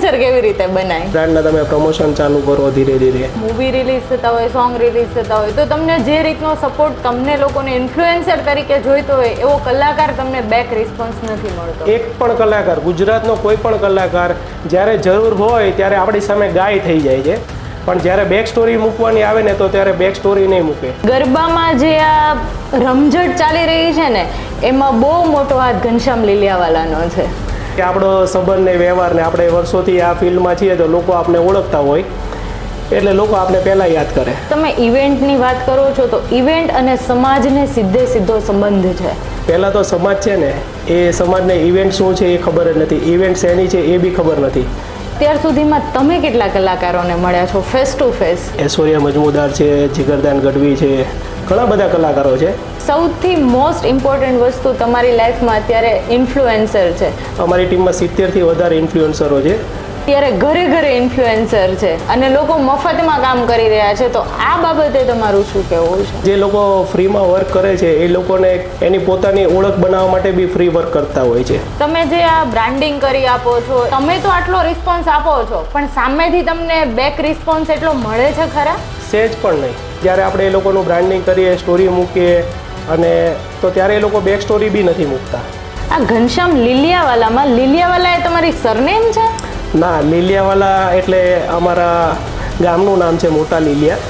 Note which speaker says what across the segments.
Speaker 1: Influencer કેવી રીતે બનાય?
Speaker 2: બ્રાન્ડના તમે પ્રમોશન ચાલુ કરો ધીરે ધીરે.
Speaker 1: મૂવી રિલીઝ થતા હોય, સોંગ રિલીઝ થતા હોય, તો તમને જે રીતનો સપોર્ટ તમને લોકોને ઇન્ફ્લુએન્સર તરીકે જોઈતો હોય એવો કલાકાર તમને બેક રિસ્પોન્સ નથી મળતો.
Speaker 2: એક પણ કલાકાર, ગુજરાતનો કોઈ પણ કલાકાર જ્યારે જરૂર હોય ત્યારે આપણી સામે ગાય થઈ જાય છે, પણ જ્યારે બેક સ્ટોરી મૂકવાની આવે ને તો ત્યારે બેક સ્ટોરી નહીં મૂકે.
Speaker 1: ગરબામાં જે આ રમઝટ ચાલી રહી છે ને એમાં બહુ મોટો હાથ ઘનશ્યામ લીલિયાવાલાનો છે.
Speaker 2: કે આપણો સંબંધ ને વ્યવહાર ને આપણે વર્ષોથી આ ફિલ્ડમાં છીએ તો લોકો આપણે ઓળખતા હોય એટલે લોકો આપણે પહેલાં યાદ કરે.
Speaker 1: તમે ઇવેન્ટની વાત કરો છો તો ઇવેન્ટ અને સમાજને સીધો સંબંધ છે.
Speaker 2: પહેલાં તો સમાજ છે ને એ સમાજને ઇવેન્ટ શું છે એ ખબર જ નથી, ઇવેન્ટ શેની છે એ બી ખબર નથી.
Speaker 1: ત્યાર સુધીમાં તમે કેટલા કલાકારોને મળ્યા છો ફેસ ટુ ફેસ?
Speaker 2: ઐશ્વર્યા મજમુદાર છે, જીગરદાન ગઢવી છે, ઘણા બધા કલાકારો છે.
Speaker 1: સૌથી મોસ્ટ ઇમ્પોર્ટન્ટ વસ્તુ તમારી લાઈફમાં અત્યારે ઇન્ફ્લુએન્સર છે.
Speaker 2: અમારી ટીમમાં 70થી વધારે ઇન્ફ્લુએન્સરો છે.
Speaker 1: ત્યારે ઘરે ઘરે ઇન્ફ્લુએન્સર છે અને લોકો મફતમાં કામ કરી રહ્યા છે, તો આ બાબતે તમારું શું કહેવું છે?
Speaker 2: જે લોકો ફ્રીમાં વર્ક કરે છે એ લોકોને એની પોતાની ઓળખ બનાવવા માટે બી ફ્રી વર્ક કરતા હોય છે.
Speaker 1: તમે જે આ બ્રાન્ડિંગ કરી આપો છો, તમે તો આટલો રિસ્પોન્સ આપો છો, પણ સામેથી તમને બેક રિસ્પોન્સ એટલો મળે છે ખરા?
Speaker 2: સહેજ પણ નહીં. જ્યારે આપણે એ લોકોનું બ્રાન્ડિંગ કરીએ, સ્ટોરી મૂકીએ અને તો ત્યારે એ લોકો બેક સ્ટોરી બી નથી મૂકતા.
Speaker 1: આ ઘનશ્યામ લીલિયાવાલામાં લીલિયાવાલા એ તમારી સરનેમ છે?
Speaker 2: ના, લીલિયાવાલા એટલે અમારા ગામનું નામ છે, મોટા લીલિયા.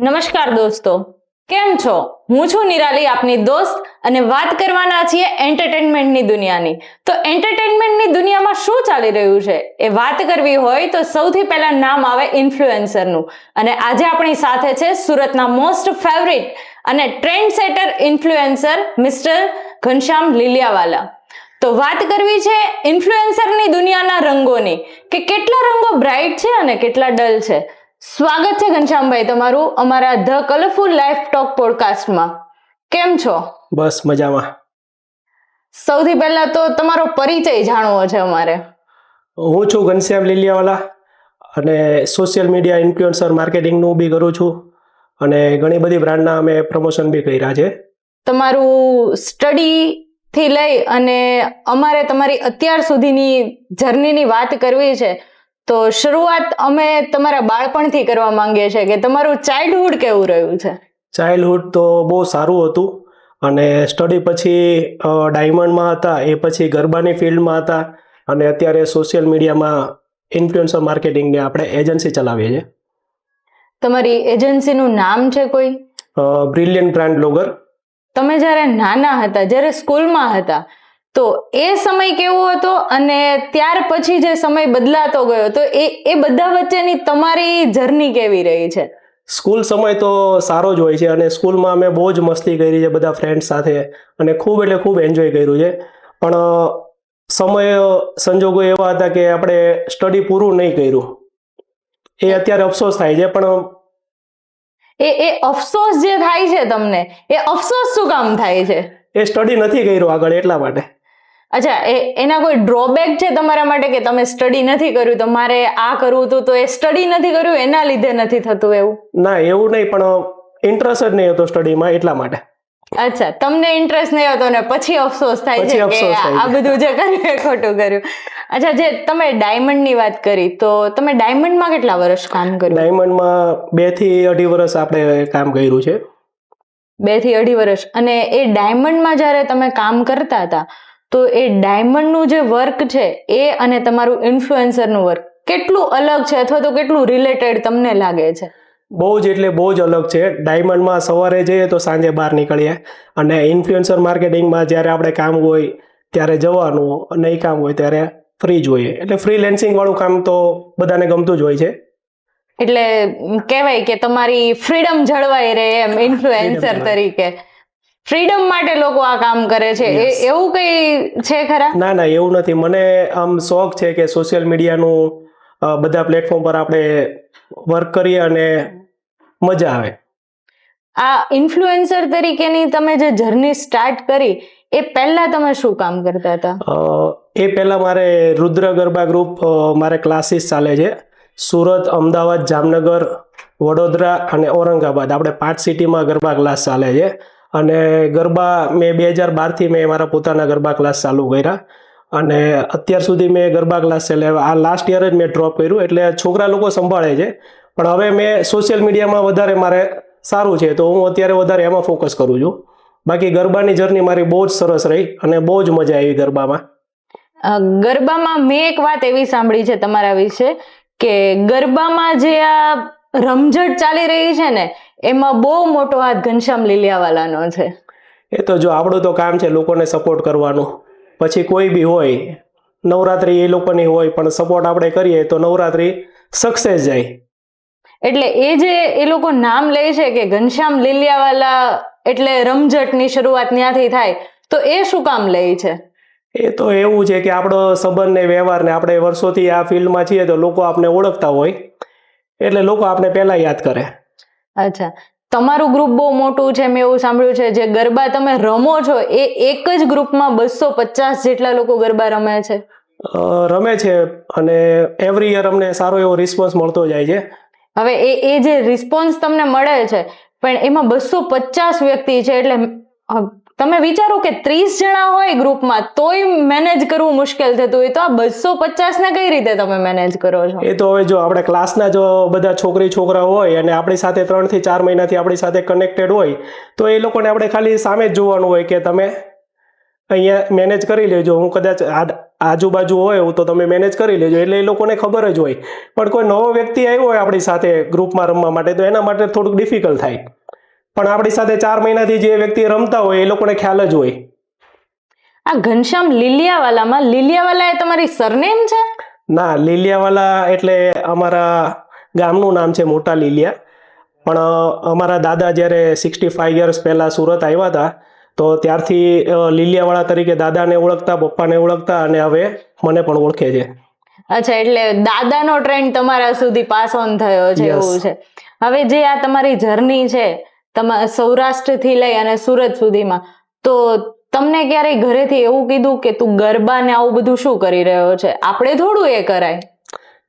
Speaker 1: નમસ્કાર દોસ્તો, કેમ છો? હું છું નિરાલી, આપની દોસ્ત, અને વાત કરવાના છીએ એન્ટરટેનમેન્ટની દુનિયાની. તો એન્ટરટેનમેન્ટની દુનિયામાં શું ચાલી રહ્યું છે એ વાત કરવી હોય તો સૌથી પહેલા નામ આવે ઇન્ફ્લુએન્સરનું. અને આજે આપણી સાથે છે સુરતના મોસ્ટ ફેવરિટ અને trend setter influencer mister Ghanshyam Liliyawala. તો વાત કરવી છે ઇન્ફ્લુએન્સરની દુનિયાના રંગોની, કે કેટલા રંગો બ્રાઇટ છે અને કેટલા ડલ છે. સ્વાગત છે ઘનશ્યામભાઈ તમારું અમારા ધ કલરફુલ લાઈફ ટોક પોડકાસ્ટમાં. કેમ છો?
Speaker 2: બસ મજામાં.
Speaker 1: સૌથી પહેલા તો તમારો પરિચય જાણવો છે અમારે.
Speaker 2: હું છું ઘનશ્યામ લીલિયાવાલા અને સોશિયલ મીડિયા ઇન્ફ્લુએન્સર માર્કેટિંગનું બી કરું છું અને ઘણી બધી બ્રાન્ડના અમે પ્રમોશન બી કર્યા છે.
Speaker 1: તમારું સ્ટડી થી લઈ અને અમારે તમારી અત્યાર સુધીની જર્નીની વાત કરવી છે તો શરૂઆત અમે તમારા બાળપણથી કરવા માંગીએ છીએ કે તમારું ચાઇલ્ડહુડ કેવું રહ્યું છે?
Speaker 2: ચાઇલ્ડહુડ તો બહુ સારું હતું અને સ્ટડી પછી ડાયમંડમાં હતા, એ પછી ગરબાની ફિલ્ડમાં હતા અને અત્યારે સોશિયલ મીડિયામાં ઇન્ફ્લુએન્સર માર્કેટિંગની આપણે એજન્સી ચલાવીએ છીએ.
Speaker 1: તમારી એજન્સીનું નામ છે કોઈ?
Speaker 2: Brilliant brand blogger.
Speaker 1: તમે જ્યારે નાના હતા, જ્યારે સ્કૂલમાં હતા, તો એ સમય કેવો હતો અને ત્યાર પછી જે સમય બદલાતો ગયો તો એ બધા વચ્ચેની તમારી જર્ની કેવી રહી છે?
Speaker 2: સ્કૂલ સમય તો સારો જ હોય છે અને સ્કૂલમાં અમે બહુ જ મસ્તી કરી છે બધા ફ્રેન્ડ સાથે અને ખૂબ એટલે ખૂબ એન્જોય કર્યું છે. પણ સમય સંજોગો એવા હતા કે આપણે સ્ટડી પૂરું નહીં કર્યું, એ અત્યારે અફસોસ થાય છે. પણ
Speaker 1: એ અફસોસ જે થાય છે તમને, એ અફસોસ શું કામ થાય છે?
Speaker 2: એ સ્ટડી નથી કર્યું આગળ એટલા માટે.
Speaker 1: અચ્છા, એના કોઈ ડ્રોબેક છે તમારા માટે કે તમે સ્ટડી નથી કર્યું તો મારે આ કરવું હતું તો એ સ્ટડી નથી કર્યું એના લીધે નથી થતું એવું?
Speaker 2: ના, એવું નહીં, પણ ઇન્ટરેસ્ટ જ નહીં હતો સ્ટડીમાં એટલા માટે.
Speaker 1: અચ્છા, તમને ઇન્ટરેસ્ટ નહીં હતો ને પછી અફસોસ થાય છે કે આ બધું જે કર્યું એ ખોટું કર્યું. અચ્છા, જે તમે ડાયમંડની વાત કરી તો તમે ડાયમંડમાં કેટલા વર્ષ કામ કર્યું?
Speaker 2: ડાયમંડમાં 2 થી 2.5 વર્ષ આપણે કામ કર્યું છે.
Speaker 1: 2 થી 2.5 વર્ષ. અને એ ડાયમંડમાં જ્યારે તમે કામ કરતા હતા તો એ ડાયમંડનું જે વર્ક છે એ અને તમારું ઇન્ફ્લુએન્સરનું વર્ક કેટલું અલગ છે અથવા તો કેટલું રિલેટેડ તમને લાગે છે?
Speaker 2: બહુ જ એટલે બહુ જ અલગ છે. ડાયમંડમાં સવારે જઈએ તો સાંજે બહાર નીકળીએ અને ઇન્ફ્લુએન્સર માર્કેટિંગમાં જ્યારે આપણે કામ હોય ત્યારે જવાનું, નહીં કામ હોય ત્યારે ફ્રી જ હોઈએ. એટલે ફ્રીલેન્સિંગ વાળું કામ તો બધાને ગમતું જ હોય છે.
Speaker 1: એટલે કહેવાય કે તમારી ફ્રીડમ જળવાઈ રહે એમ ઇન્ફ્લુએન્સર તરીકે. ફ્રીડમ માટે લોકો આ કામ કરે છે, એવું કઈ છે ખરા?
Speaker 2: ના ના, એવું નથી. મને આમ શોખ છે કે સોશિયલ મીડિયાનું બધા પ્લેટફોર્મ પર આપણે વર્ક કરીએ અને મજા આવે.
Speaker 1: આ ઇન્ફ્લુએન્સર તરીકેની તમે જે જર્ની સ્ટાર્ટ કરી એ પહેલા તમે શું કામ કરતા હતા?
Speaker 2: એ પહેલા મારે રુદ્ર ગરબા ગ્રુપ મારે ક્લાસીસ ચાલે છે. સુરત, અમદાવાદ, જામનગર, વડોદરા અને ઔરંગાબાદ, આપણે 5 સિટીમાં ગરબા ક્લાસ ચાલે છે. અને ગરબા મેં 2012થી મેં મારા પોતાના ગરબા ક્લાસ ચાલુ કર્યા અને અત્યાર સુધી મેં ગરબા ક્લાસ ચલાવ્યા. આ લાસ્ટ યર જ મેં ડ્રોપ કર્યું, એટલે છોકરા લોકો સંભાળે છે. પણ હવે મેં સોશિયલ મીડિયામાં વધારે મારે સારું છે, તો હું અત્યારે વધારે એમાં ફોકસ કરું છું. બાકી ગરબાની જર્ની મારી બહુ જ સરસ રહી અને બહુ જ મજા આવી ગરબામાં.
Speaker 1: ગરબામાં મેં એક વાત એવી સાંભળી છે તમારા વિશે કે ગરબામાં જે આ રમઝટ ચાલી રહી છે ને એમાં બહુ મોટો હાથ ઘનશ્યામ લીલિયાવાલાનો છે.
Speaker 2: એ તો જો આપણું તો કામ છે લોકોને સપોર્ટ કરવાનું. પછી કોઈ બી હોય, નવરાત્રી એ લોકોની હોય, પણ સપોર્ટ આપણે કરીએ તો નવરાત્રી સક્સેસ જાય.
Speaker 1: એટલે એ લોકો નામ લે છે કે ઘનશ્યામ લીલિયાવાલા એટલે રમઝટની શરૂઆત ત્યાંથી થાય, તો એ શું કામ લે છે?
Speaker 2: એ તો એવું છે કે આપણો સંબંધ ને વ્યવહાર ને આપણે વર્ષોથી આ ફિલ્ડમાં છીએ તો લોકો આપણે ઓળખતા હોય એટલે લોકો આપણે પહેલા યાદ કરે.
Speaker 1: અચ્છા, તમારું ગ્રુપ બહુ મોટું છે, મેં એવું સાંભળ્યું છે. જે ગરબા તમે રમો છો એ એક જ ગ્રુપમાં 250 જેટલા લોકો ગરબા રમે છે?
Speaker 2: રમે છે, અને એવરી યર અમને સારો એવો રિસ્પોન્સ મળતો જાય છે.
Speaker 1: હવે એ જે રિસ્પોન્સ તમને મળે છે, પણ એમાં 250 વ્યક્તિ છે, એટલે તમે વિચારો કે 30 જણા હોય ગ્રુપમાં તોય મેનેજ કરવું મુશ્કેલ થતું હોય, તો આ 250 ને કઈ રીતે તમે મેનેજ કરો છો?
Speaker 2: એ તો હવે જો આપણે ક્લાસના જો બધા છોકરા હોય અને આપણી સાથે 3 થી 4 મહિનાથી આપણી સાથે કનેક્ટેડ હોય, તો એ લોકોને આપણે ખાલી સામે જ જોવાનું હોય કે તમે અહીંયા મેનેજ કરી લેજો, હું કદાચ આજુબાજુ હોય તો તમે મેનેજ કરી લેજો. એટલે એ લોકોને ખબર જ હોય. પણ કોઈ નવો વ્યક્તિ આવ્યો હોય આપણી સાથે ગ્રુપમાં રમવા માટે, તો એના માટે થોડુંક ડિફિકલ્ટ થાય. પણ આપણી સાથે 4 મહિનાથી જે વ્યક્તિ રમતા હોય એ લોકોને ખ્યાલ જ હોય.
Speaker 1: આ ઘનશ્યામ લીલિયાવાલામાં લીલિયાવાલા એ તમારી સરનેમ છે?
Speaker 2: ના, લીલિયાવાલા એટલે અમારા ગામનું નામ છે, મોટા લીલિયા. પણ અમારા દાદા જ્યારે 65 યર્સ પહેલાં સુરત આવ્યા હતા, તો ત્યારથી લીલિયાવાળા તરીકે દાદાને ઓળખતા, પપ્પાને ઓળખતા, અને હવે મને પણ ઓળખે છે.
Speaker 1: અચ્છા, એટલે દાદાનો ટ્રેન્ડ તમારા સુધી પાસ ઓન થયો છે, એવું છે. હવે જે આ તમારી જર્ની છે સૌરાષ્ટ્રથી લઈ અને સુરત સુધીમાં, તો તમને ક્યારેય ઘરેથી એવું કીધું કે તું ગરબા ને આવું બધું શું કરી રહ્યો છે, આપણે થોડું એ કરાય?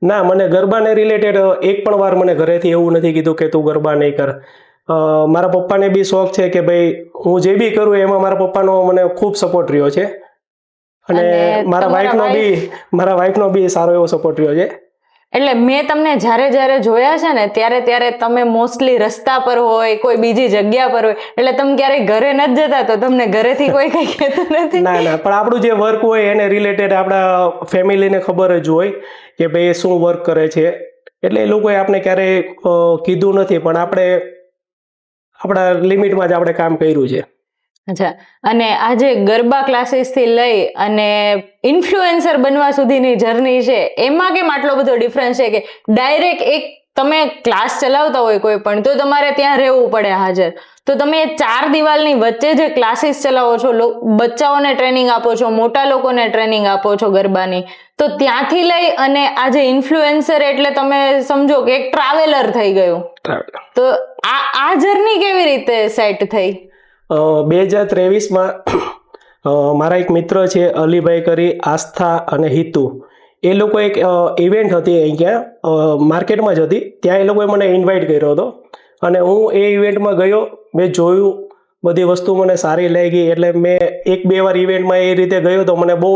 Speaker 2: ના, મને ગરબાને રિલેટેડ એક પણ વાર મને ઘરેથી એવું નથી કીધું કે તું ગરબા નહીં કર. મારા પપ્પાને બી શોખ છે કે ભાઈ હું જે બી કરું એમાં મારા પપ્પાનો મને ખૂબ સપોર્ટ રહ્યો છે, અને મારા વાઈફનો બી સારો એવો સપોર્ટ રહ્યો છે.
Speaker 1: એટલે મેં તમને જ્યારે જોયા છે ને ત્યારે તમે મોસ્ટલી રસ્તા પર હોય, કોઈ બીજી જગ્યા પર હોય, એટલે તમે ક્યારેય ઘરે નથી જતા, તો તમને ઘરેથી કોઈ કઈ કહેતું નથી?
Speaker 2: ના, પણ આપણું જે વર્ક હોય એને રિલેટેડ આપણા ફેમિલીને ખબર જ હોય કે ભાઈ શું વર્ક કરે છે, એટલે એ લોકોએ આપણે ક્યારેય કીધું નથી, પણ આપણે આપણા લિમિટમાં જ આપણે કામ કર્યું છે.
Speaker 1: અચ્છા, અને આજે ગરબા ક્લાસીસથી લઈ અને ઇન્ફ્લુએન્સર બનવા સુધીની જર્ની છે, એમાં કેમ આટલો બધો ડિફરન્સ છે કે ડાયરેક્ટ એક તમે ક્લાસ ચલાવતા હોય કોઈ પણ, તો તમારે ત્યાં રહેવું પડે હાજર, તો તમે 4 દિવાલની વચ્ચે જે ક્લાસીસ ચલાવો છો, બચ્ચાઓને ટ્રેનિંગ આપો છો, મોટા લોકોને ટ્રેનિંગ આપો છો ગરબાની, તો ત્યાંથી લઈ અને આજે ઇન્ફ્લુએન્સર એટલે તમે સમજો કે એક ટ્રાવેલર થઈ ગયું. તો આ જર્ની કેવી રીતે સેટ થઈ?
Speaker 2: 2023માં મારા એક મિત્ર છે અલીભાઈ કરી, આસ્થા અને હિતુ, એ લોકો એક ઇવેન્ટ હતી અહીંયા માર્કેટમાં જ હતી, ત્યાં એ લોકોએ મને ઇન્વાઇટ કર્યો હતો, અને હું એ ઇવેન્ટમાં ગયો. મેં જોયું, બધી વસ્તુ મને સારી લાગી, એટલે મેં 1-2 વાર ઇવેન્ટમાં એ રીતે ગયો તો મને બહુ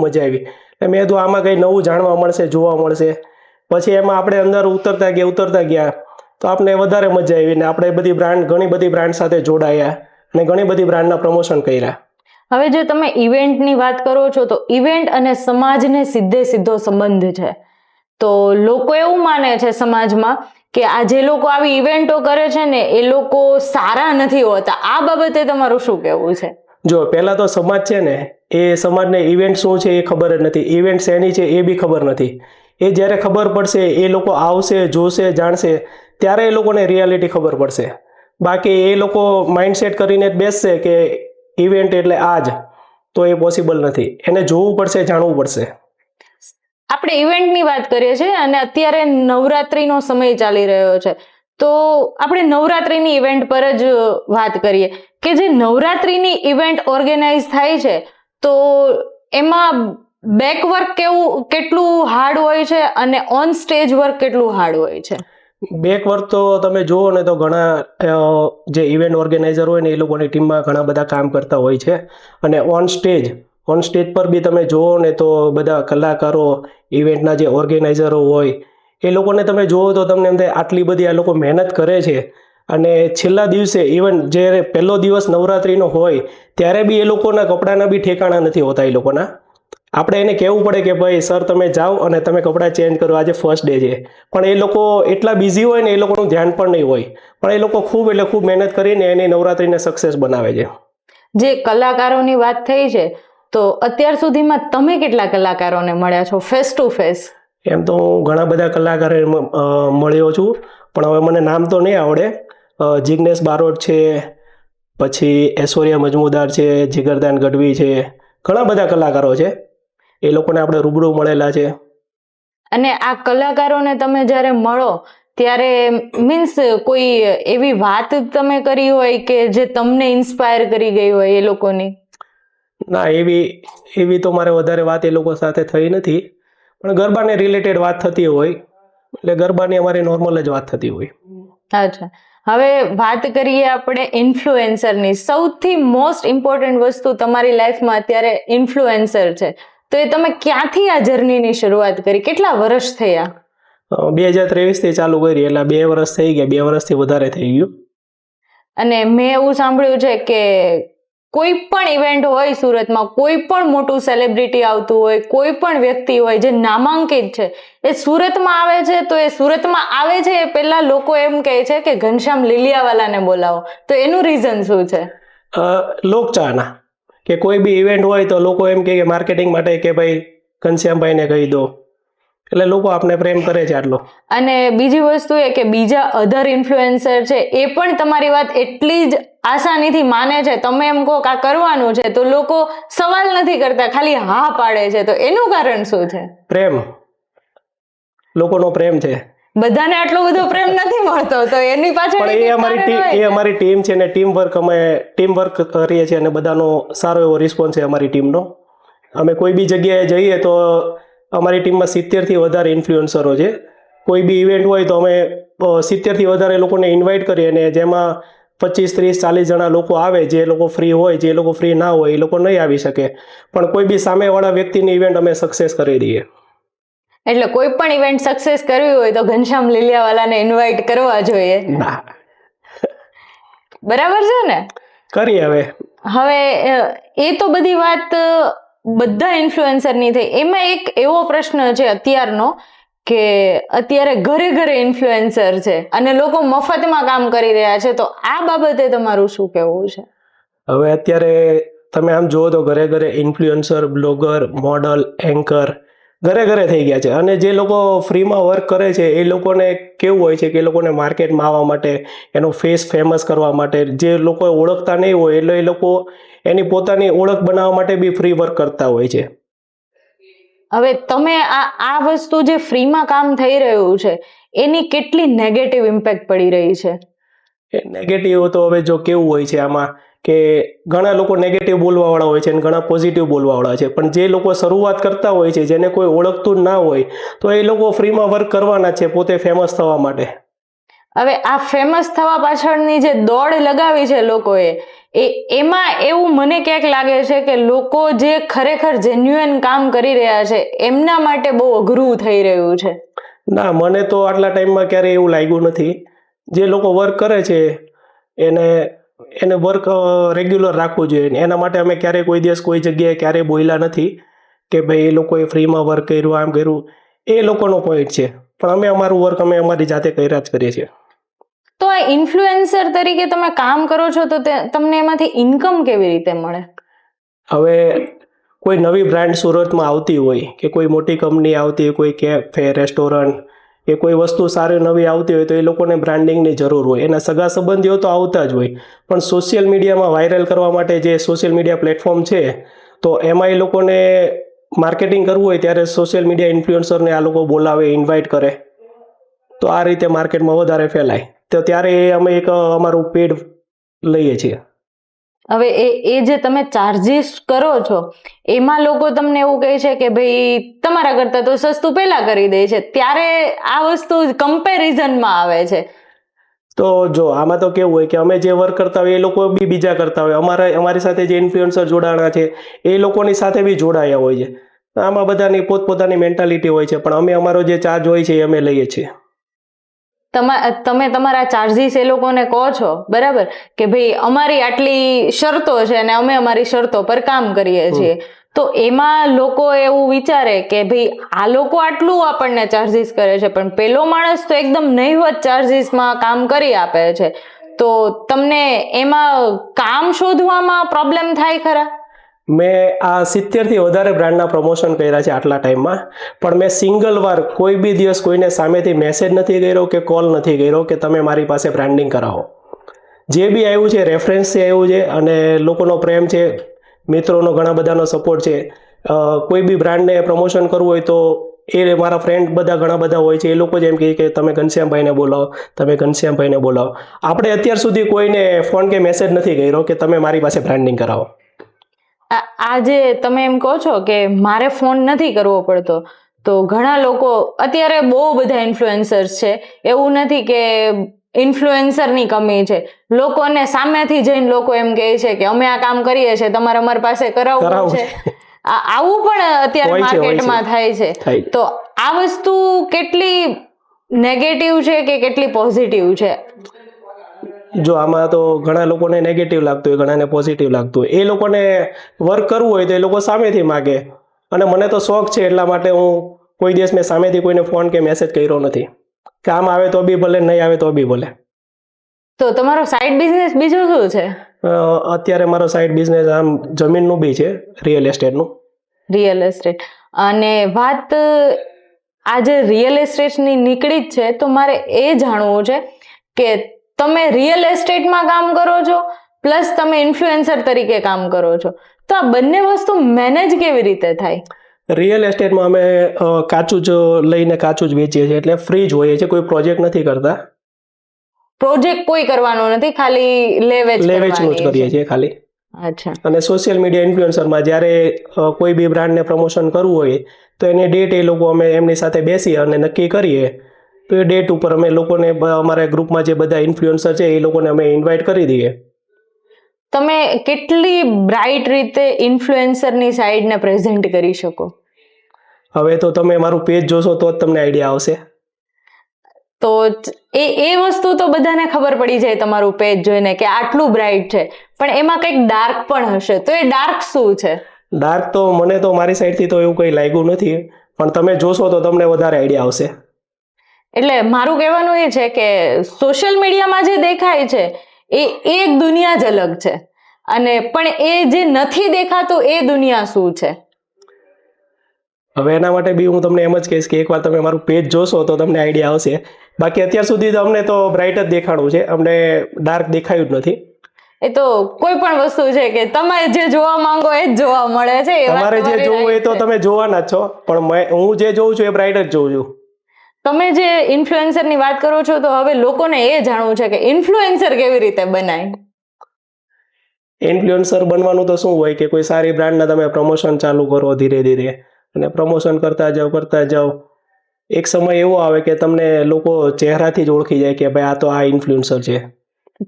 Speaker 2: મજા આવી. એટલે મેં તો આમાં કંઈ નવું જાણવા મળશે, જોવા મળશે. પછી એમાં આપણે અંદર ઉતરતા ગયા તો આપણે વધારે મજા આવી, ને આપણે ઘણી બધી બ્રાન્ડ સાથે જોડાયા અને ઘણી બધી બ્રાન્ડના પ્રમોશન કર્યા.
Speaker 1: હવે જો તમે ઇવેન્ટની વાત કરો છો, તો ઇવેન્ટ અને સમાજને સીધો સંબંધ છે. તો લોકો એવું માને છે સમાજમાં કે આ જે લોકો આવી ઇવેન્ટો કરે છે ને એ લોકો સારા નથી હોતા. આ બાબતે તમારું શું કહેવું છે?
Speaker 2: જો પહેલા તો સમાજ છે ને, એ સમાજને ઇવેન્ટ શું છે એ ખબર જ નથી, ઇવેન્ટ શેની છે એ બી ખબર નથી. એ જ્યારે ખબર પડશે, એ લોકો આવશે, જોશે, જાણશે, ત્યારે એ લોકોને રિયાલિટી ખબર પડશે. બાકી એ લોકો માઇન્ડસેટ કરીને જ બેસશે કે ઇવેન્ટ એટલે આજ, તો એ પોસિબલ નથી. એને જોવું પડશે, જાણવું પડશે.
Speaker 1: આપણે ઇવેન્ટની વાત કરીએ છીએ અને અત્યારે નવરાત્રીનો સમય ચાલી રહ્યો છે, તો આપણે નવરાત્રીની ઇવેન્ટ પર જ વાત કરીએ કે જે નવરાત્રીની ઇવેન્ટ ઓર્ગેનાઇઝ થાય છે, તો એમાં બેક વર્ક કેટલું હાર્ડ હોય છે અને ઓન સ્ટેજ વર્ક કેટલું હાર્ડ હોય છે?
Speaker 2: બેક વર્ક તો તમે જુઓ ને તો ઘણા જે ઇવેન્ટ ઓર્ગેનાઇઝર હોય ને એ લોકોની ટીમમાં ઘણા બધા કામ કરતા હોય છે, અને ઓન સ્ટેજ ઓન સ્ટેજ પર બી તમે જુઓ ને તો બધા કલાકારો, ઇવેન્ટના જે ઓર્ગેનાઇઝરો હોય એ લોકોને તમે જુઓ તો તમને એમ થાય આટલી બધી આ લોકો મહેનત કરે છે, અને છેલ્લા દિવસે ઇવન જ્યારે પહેલો દિવસ નવરાત્રિનો હોય ત્યારે બી એ લોકોના કપડાના બી ઠેકાણા નથી હોતા એ લોકોના. આપણે એને કહેવું પડે કે ભાઈ સર તમે જાઓ અને તમે કપડાં ચેન્જ કરો, આજે ફર્સ્ટ ડે છે, પણ એ લોકો એટલા બિઝી હોય ને એ લોકોનું ધ્યાન પણ નહીં હોય, પણ એ લોકો ખૂબ એટલે ખૂબ મહેનત કરીને એની નવરાત્રિને સક્સેસ બનાવે છે.
Speaker 1: જે કલાકારોની વાત થઈ છે, તો અત્યાર સુધીમાં તમે કેટલા કલાકારોને મળ્યા છો ફેસ ટુ ફેસ?
Speaker 2: એમ તો હું ઘણા બધા કલાકારો મળ્યો છું, પણ હવે મને નામ તો નહીં આવડે. જિગ્નેશ બારોટ છે, પછી ઐશ્વર્યા મજમુદાર છે, જીગરદાન ગઢવી છે, ઘણા બધા કલાકારો છે, એ લોકોને આપણે રૂબરૂ મળેલા છે.
Speaker 1: અને આ કલાકારોને તમે જ્યારે મળો ત્યારે મીન્સ કોઈ એવી વાત તમે કરી હોય કે જે તમને ઇન્સ્પાયર કરી ગઈ હોય એ લોકોની?
Speaker 2: ના, એવી તો મારે વધારે વાત એ લોકો સાથે થઈ નથી, પણ ગરબાને રિલેટેડ વાત થતી હોય એટલે ગરબાની અમારી નોર્મલ જ વાત થતી હોય.
Speaker 1: અચ્છા, હવે વાત કરીએ આપણે ઇન્ફ્લુએન્સરની. સૌથી મોસ્ટ ઇમ્પોર્ટન્ટ વસ્તુ તમારી લાઈફમાં અત્યારે ઇન્ફ્લુએન્સર છે, તો એ તમે ક્યાંથી આ જર્નીની શરૂઆત કરી? કેટલા વર્ષ થયા?
Speaker 2: 2023થી ચાલુ કરી એટલે 2 વર્ષ થઈ ગયા, 2 વર્ષથી વધારે થઈ ગયું.
Speaker 1: અને મેં એવું સાંભળ્યું છે કે કોઈ પણ ઇવેન્ટ હોય સુરતમાં, કોઈ પણ મોટું સેલિબ્રિટી આવતું હોય, કોઈ પણ વ્યક્તિ હોય જે નામાંકિત છે, એ સુરતમાં આવે છે, તો એ સુરતમાં આવે છે એ પહેલા લોકો એમ કહે છે કે ઘનશ્યામ લીલિયાવાલાને બોલાવો, તો એનું રીઝન શું છે?
Speaker 2: લોકચાહના, કે કોઈ બી ઇવેન્ટ હોય તો લોકો એમ કહે કે માર્કેટિંગ માટે કે ભાઈ ઘનશ્યામભાઈને કહી દો, એટલે લોકો આપને પ્રેમ કરે છે આટલો.
Speaker 1: અને બીજી વસ્તુ એ કે બીજા અધર ઇન્ફ્લુએન્સર છે એ પણ તમારી વાત એટલી જ આસાનીથી માને છે. તમે એમ કહો કે આ કરવાનું છે તો લોકો સવાલ નથી કરતા, ખાલી હા પાડે છે, તો એનું કારણ શું છે?
Speaker 2: પ્રેમ, લોકોનો પ્રેમ છે.
Speaker 1: બધાને આટલો બધો પ્રેમ નથી મળતો, તો એની પાછળ
Speaker 2: પણ એ અમારી ટીમ છે ને ટીમ વર્ક કરીએ છીએ, અને બધાનો સારો એવો રિસ્પોન્સ છે અમારી ટીમનો. અમે કોઈ બી જગ્યાએ જઈએ તો અમારી ટીમમાં 70થી વધારે ઇન્ફ્લુએન્સરો છે. કોઈ બી ઇવેન્ટ હોય તો અમે 70થી વધારે લોકોને ઇન્વાઇટ કરીએ, અને જેમાં 25, 30, 40 જણા લોકો આવે. જે લોકો ફ્રી હોય, જે લોકો ફ્રી ના હોય એ લોકો નહીં આવી શકે, પણ કોઈ બી સામેવાળા વ્યક્તિની ઇવેન્ટ અમે સક્સેસ કરી દઈએ.
Speaker 1: એટલે કોઈ પણ ઇવેન્ટ સક્સેસ કરવી હોય તો ઘનશ્યામ લીલિયાવાલાને ઇન્વાઇટ કરવા જોઈએ.
Speaker 2: ના,
Speaker 1: બરાબર છે ને?
Speaker 2: કરીએ
Speaker 1: હવે એ તો બધી વાત બધા ઇન્ફ્લુએન્સરની થઈ. એમાં એક એવો પ્રશ્ન છે અત્યારનો કે અત્યારે ઘરે ઘરે ઇન્ફ્લુએન્સર છે અને લોકો મફતમાં કામ કરી રહ્યા છે, તો આ બાબતે તમારું શું કહેવું છે?
Speaker 2: હવે અત્યારે તમે આમ જુઓ તો ઘરે ઘરે ઇન્ફ્લુએન્સર, બ્લોગર, મોડલ, એન્કર ઘરે ઘરે થઈ ગયા છે. અને જે લોકો ફ્રીમાં વર્ક કરે છે એ લોકોને કેવું હોય છે કે એ લોકોને માર્કેટમાં આવવા માટે, એનો ફેસ ફેમસ કરવા માટે, જે લોકો ઓળખતા નહીં હોય એટલે એ લોકો એની પોતાની ઓળખ બનાવવા માટે બી ફ્રી વર્ક કરતા હોય છે.
Speaker 1: હવે તમે આ વસ્તુ જે ફ્રીમાં કામ થઈ રહ્યું છે એની કેટલી નેગેટિવ ઇમ્પેક્ટ પડી રહી છે?
Speaker 2: નેગેટિવ તો હવે જો કેવું હોય છે આમાં કે ઘણા લોકો નેગેટિવ બોલવાવાળા હોય છે અને ઘણા પોઝિટિવ બોલવાવાળા છે, પણ જે લોકો શરૂઆત કરતા હોય છે, જેને કોઈ ઓળખતું જ ના હોય, તો એ લોકો ફ્રીમાં વર્ક કરવાના છે પોતે ફેમસ થવા માટે.
Speaker 1: હવે આ ફેમસ થવા પાછળની જે દોડ લગાવી છે લોકોએ, એમાં એવું મને ક્યાંક લાગે છે કે લોકો જે ખરેખર જેન્યુઅન કામ કરી રહ્યા છે એમના માટે બહુ અઘરું થઈ રહ્યું છે.
Speaker 2: ના, મને તો આટલા ટાઈમમાં ક્યારેય એવું લાગ્યું નથી. જે લોકો વર્ક કરે છે એને વર્ક રેગ્યુલર રાખવું જોઈએ. એના માટે અમે ક્યારેય કોઈ દિવસ કોઈ જગ્યાએ ક્યારેય બોલ્યા નથી કે ભાઈ એ લોકોએ ફ્રીમાં વર્ક કર્યું, આમ કર્યું. એ લોકોનો પોઈન્ટ છે, પણ અમે અમારું વર્ક અમે અમારી જાતે કર્યા જ કરીએ છીએ.
Speaker 1: તો આ ઇન્ફ્લુએન્સર તરીકે તમે કામ કરો છો તો તમને એમાંથી ઇન્કમ કેવી રીતે મળે?
Speaker 2: હવે કોઈ નવી બ્રાન્ડ સુરતમાં આવતી હોય કે કોઈ મોટી કંપની આવતી હોય, કોઈ કેફે, રેસ્ટોરન્ટ કે કોઈ વસ્તુ સારી નવી આવતી હોય તો એ લોકોને બ્રાન્ડિંગની જરૂર હોય. એના સગા સંબંધીઓ તો આવતા જ હોય, પણ સોશિયલ મીડિયામાં વાયરલ કરવા માટે જે સોશિયલ મીડિયા પ્લેટફોર્મ છે, તો એમાં એ લોકોને માર્કેટિંગ કરવું હોય ત્યારે સોશિયલ મીડિયા ઇન્ફ્લુએન્સરને આ લોકો બોલાવે, ઇન્વાઇટ કરે, તો આ રીતે માર્કેટમાં વધારે ફેલાય. તો ત્યારે અમે એક અમારું પેડ લઈએ છીએ.
Speaker 1: હવે એ જે તમે ચાર્જીસ કરો છો એમાં લોકો તમને એવું કહે છે કે ભાઈ તમારા કરતા તો સસ્તું પહેલા કરી દે છે, ત્યારે આ વસ્તુ કમ્પેરિઝનમાં આવે છે.
Speaker 2: તો જો આમાં તો કેવું હોય કે અમે જે વર્ક કરતા હોય એ લોકો બી બીજા કરતા હોય, અમારી સાથે જે ઇન્ફ્લુએન્સર જોડાણા છે એ લોકોની સાથે બી જોડાયા હોય છે. આમાં બધાની પોતપોતાની મેન્ટાલિટી હોય છે, પણ અમે અમારો જે ચાર્જ હોય છે એ અમે લઈએ છીએ.
Speaker 1: તમે તમારા ચાર્જીસ એ લોકોને કહો છો, બરાબર, કે ભાઈ અમારી આટલી શરતો છે અને અમે અમારી શરતો પર કામ કરીએ છીએ, તો એમાં લોકો એવું વિચારે કે ભાઈ આ લોકો આટલું આપણને ચાર્જીસ કરે છે પણ પેલો માણસ તો એકદમ નહિવત ચાર્જીસમાં કામ કરી આપે છે, તો તમને એમાં કામ શોધવામાં પ્રોબ્લેમ થાય ખરા?
Speaker 2: મેં આ 70થી વધારે બ્રાન્ડના પ્રમોશન કર્યા છે આટલા ટાઈમમાં, પણ મેં સિંગલ વાર કોઈ બી દિવસ કોઈને સામેથી મેસેજ નથી કર્યો કે કોલ નથી કર્યો કે તમે મારી પાસે બ્રાન્ડિંગ કરાવો. જે બી આવ્યું છે રેફરન્સથી આવ્યું છે, અને લોકોનો પ્રેમ છે, મિત્રોનો ઘણા બધાનો સપોર્ટ છે. કોઈ બી બ્રાન્ડને પ્રમોશન કરવું હોય તો એ મારા ફ્રેન્ડ બધા ઘણા બધા હોય છે, એ લોકો જ એમ કહે કે તમે ઘનશ્યામભાઈને બોલાવો, તમે ઘનશ્યામભાઈને બોલાવો. આપણે અત્યાર સુધી કોઈને ફોન કે મેસેજ નથી કર્યો કે તમે મારી પાસે બ્રાન્ડિંગ કરાવો.
Speaker 1: આજે તમે એમ કહો છો કે મારે ફોન નથી કરવો પડતો, તો ઘણા લોકો અત્યારે બહુ બધા ઇન્ફ્લુએન્સર્સ છે, એવું નથી કે ઇન્ફ્લુએન્સરની કમી છે, લોકોને સામેથી જઈને લોકો એમ કહે છે કે અમે આ કામ કરીએ છીએ, તમારે અમારી પાસે કરાવવું છે. આવું પણ અત્યારે માર્કેટમાં થાય છે. તો આ વસ્તુ કેટલી નેગેટિવ છે કે કેટલી પોઝિટિવ છે?
Speaker 2: જો આમાં તો ઘણા લોકોને નેગેટિવ લાગતું હોય, ઘણાને પોઝિટિવ લાગતું હોય. એ લોકોને વર્ક કરવું હોય તો એ લોકો સામેથી માગે, અને મને તો શોખ છે એટલા માટે હું કોઈ દિવસ મેં સામેથી કોઈને ફોન કે મેસેજ કર્યો નથી. કામ આવે તો બી ભલે, નહીં આવે તો બી ભલે.
Speaker 1: તો તમારો સાઈડ બિઝનેસ બીજો શું છે?
Speaker 2: અત્યારે મારો સાઈડ બિઝનેસ આમ જમીનનું બી છે, રિયલ એસ્ટેટનું.
Speaker 1: Real estate. અને વાત આજે રિયલ એસ્ટેટની નીકળી જ છે, તો મારે એ જાણવું છે કે તમે રિયલ એસ્ટેટમાં કામ કરો છો પ્લસ તમે ઇન્ફ્લુએન્સર તરીકે કામ કરો છો, તો આ બંને વસ્તુ મેનેજ કેવી રીતે થાય?
Speaker 2: રિયલ એસ્ટેટમાં અમે કાચું જ લઈને કાચું જ વેચીએ છીએ, એટલે ફ્રી જ હોઈએ છીએ, કોઈ પ્રોજેક્ટ નથી કરતા.
Speaker 1: પ્રોજેક્ટ કોઈ કરવાનો નથી, ખાલી
Speaker 2: લેવેચનું જ કરીએ છીએ ખાલી.
Speaker 1: અચ્છા.
Speaker 2: અને સોશિયલ મીડિયા ઇન્ફ્લુએન્સરમાં જ્યારે કોઈ બી બ્રાન્ડને પ્રમોશન કરવું હોય તો એની ડેટ એ લોકો અમે એમની સાથે બેસી અને નક્કી કરીએ, તો એ ડેટ ઉપર અમે લોકોને, અમારા ગ્રુપમાં જે બધા ઇન્ફ્લુએન્સર છે એ લોકોને અમે ઇન્વાઇટ કરી દઈએ.
Speaker 1: તમે કેટલી બ્રાઇટ રીતે ઇન્ફ્લુએન્સરની સાઈડને પ્રેઝન્ટ કરી શકો?
Speaker 2: હવે તો તમે મારું પેજ જોશો તો જ તમને આઈડિયા આવશે.
Speaker 1: તો એ વસ્તુ તો બધાને ખબર પડી જાય તમારું પેજ જોઈને કે આટલું બ્રાઇટ છે, પણ એમાં કંઈક ડાર્ક પણ હશે, તો એ ડાર્ક શું છે?
Speaker 2: ડાર્ક તો મને તો મારી સાઈડથી તો એવું કંઈ લાગ્યું નથી, પણ તમે જોશો તો તમને વધારે આઈડિયા આવશે.
Speaker 1: એટલે મારું કહેવાનું એ છે કે સોશિયલ મીડિયામાં જે દેખાય છે એ એક દુનિયા જ અલગ છે, અને પણ એ જે નથી દેખાતું એ દુનિયા શું છે?
Speaker 2: હવે એના માટે બી હું તમને એમ જ કહીશ કે એકવાર તમે મારું પેજ જોશો તો તમને આઈડિયા આવશે. બાકી અત્યાર સુધી તો અમને તો બ્રાઇટ જ દેખાડું છે, અમને ડાર્ક દેખાયું જ નથી.
Speaker 1: એ તો કોઈ પણ વસ્તુ છે કે તમે જે જોવા માંગો એ જ જોવા મળે છે.
Speaker 2: તમારે જે જોવું હોય તો તમે જોવાના જ છો, પણ હું જે જોઉં છું એ બ્રાઇટ જ જોઉં છું.
Speaker 1: તમે જે ઇન્ફ્લુએન્સરની વાત કરો છો, તો હવે લોકોને એ જાણવું છે કે ઇન્ફ્લુએન્સર કેવી રીતે બનાય?
Speaker 2: ઇન્ફ્લુએન્સર બનવાનું તો શું હોય કે કોઈ સારી બ્રાન્ડના તમે પ્રમોશન ચાલુ કરો ધીરે ધીરે, અને પ્રમોશન કરતા જાઓ. એક સમય એવો આવે કે તમને લોકો ચહેરાથી જ ઓળખી જાય કે ભાઈ આ તો આ ઇન્ફ્લુએન્સર છે.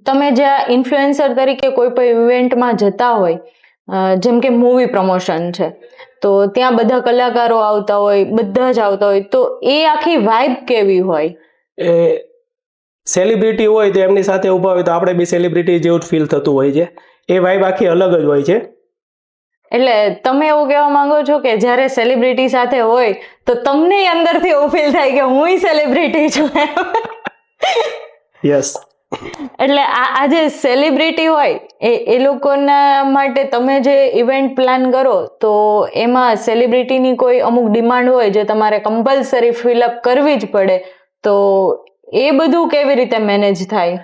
Speaker 1: તમે જે ઇન્ફ્લુએન્સર તરીકે કોઈ પણ ઇવેન્ટમાં જતા હોય, જેમ કે મૂવી પ્રમોશન છે, તો ત્યાં બધા કલાકારો આવતા હોય, બધા જ આવતા હોય, તો એ આખી વાઇબ કેવી હોય?
Speaker 2: એ સેલિબ્રિટી હોય તો એમની સાથે ઊભા હોય તો આપણે બી સેલિબ્રિટી જેવું જ ફીલ થતું હોય છે. એ વાઇબ આખી અલગ જ હોય છે.
Speaker 1: એટલે તમે એવું કહેવા માંગો છો કે જ્યારે સેલિબ્રિટી સાથે હોય તો તમને અંદરથી એવું ફીલ થાય કે હું સેલિબ્રિટી છું?
Speaker 2: યસ.
Speaker 1: એટલે આ જે સેલિબ્રિટી હોય એ લોકોના માટે તમે જે ઇવેન્ટ પ્લાન કરો, તો એમાં સેલિબ્રિટીની કોઈ અમુક ડિમાન્ડ હોય જે તમારે કમ્પલસરી ફિલઅપ કરવી જ પડે, તો એ બધું કેવી રીતે મેનેજ થાય?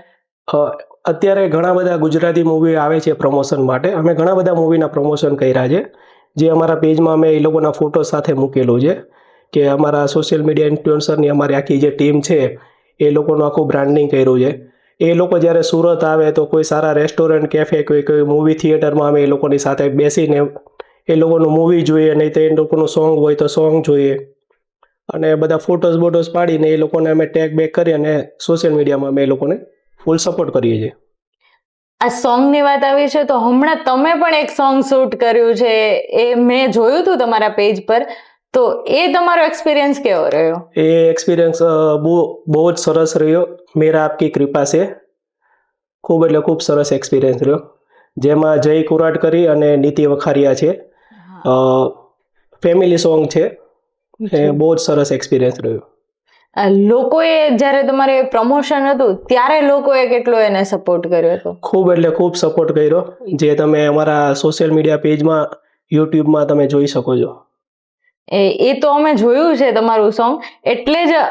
Speaker 2: અત્યારે ઘણા બધા ગુજરાતી મૂવી આવે છે પ્રમોશન માટે. અમે ઘણા બધા મૂવીના પ્રમોશન કર્યા છે, જે અમારા પેજમાં અમે એ લોકોના ફોટો સાથે મૂકેલું છે કે અમારા સોશિયલ મીડિયા ઇન્ફ્લુએન્સરની અમારી આખી જે ટીમ છે એ લોકોનું આખું બ્રાન્ડિંગ કર્યું છે. એ લોકો જ્યારે સુરત આવે તો કોઈ સારા રેસ્ટોરન્ટ, કેફે, કોઈ મૂવી થિયેટરમાં અમે એ લોકોની સાથે બેસીને એ લોકોનું મૂવી જોઈએ, નહીં તો એ લોકોનું સોંગ હોય તો સોંગ જોઈએ, અને બધા ફોટોસ પાડીને એ લોકોને અમે ટેગ બેક કરી અને સોશિયલ મીડિયામાં અમે એ લોકોને ફૂલ સપોર્ટ કરીએ છીએ.
Speaker 1: આ સોંગની વાત આવી છે તો હમણાં તમે પણ એક સોંગ શૂટ કર્યું છે, એ મેં જોયું હતું તમારા પેજ પર, તો એ તમારો એક્સપિરિયન્સ કેવો રહ્યો?
Speaker 2: એ એક્સપિરિયન્સ બહુ જ સરસ રહ્યો. મેરા આપકી કૃપા છે, ખૂબ એટલે ખૂબ સરસ એક્સપિરિયન્સ રહ્યો. જેમાં જય કુરાટકરી અને નીતિ વખારિયા છે. ફેમિલી સોંગ છે, એ બહુ જ સરસ એક્સપિરિયન્સ રહ્યો.
Speaker 1: લોકોએ જ્યારે તમારે પ્રમોશન હતું ત્યારે લોકોએ કેટલો એને સપોર્ટ કર્યો હતો?
Speaker 2: ખૂબ એટલે ખૂબ સપોર્ટ કર્યો, જે તમે અમારા સોશિયલ મીડિયા પેજમાં, યુટ્યુબમાં તમે જોઈ શકો છો.
Speaker 1: એ તો અમે જોયું છે તમારું સોંગ, એટલે જ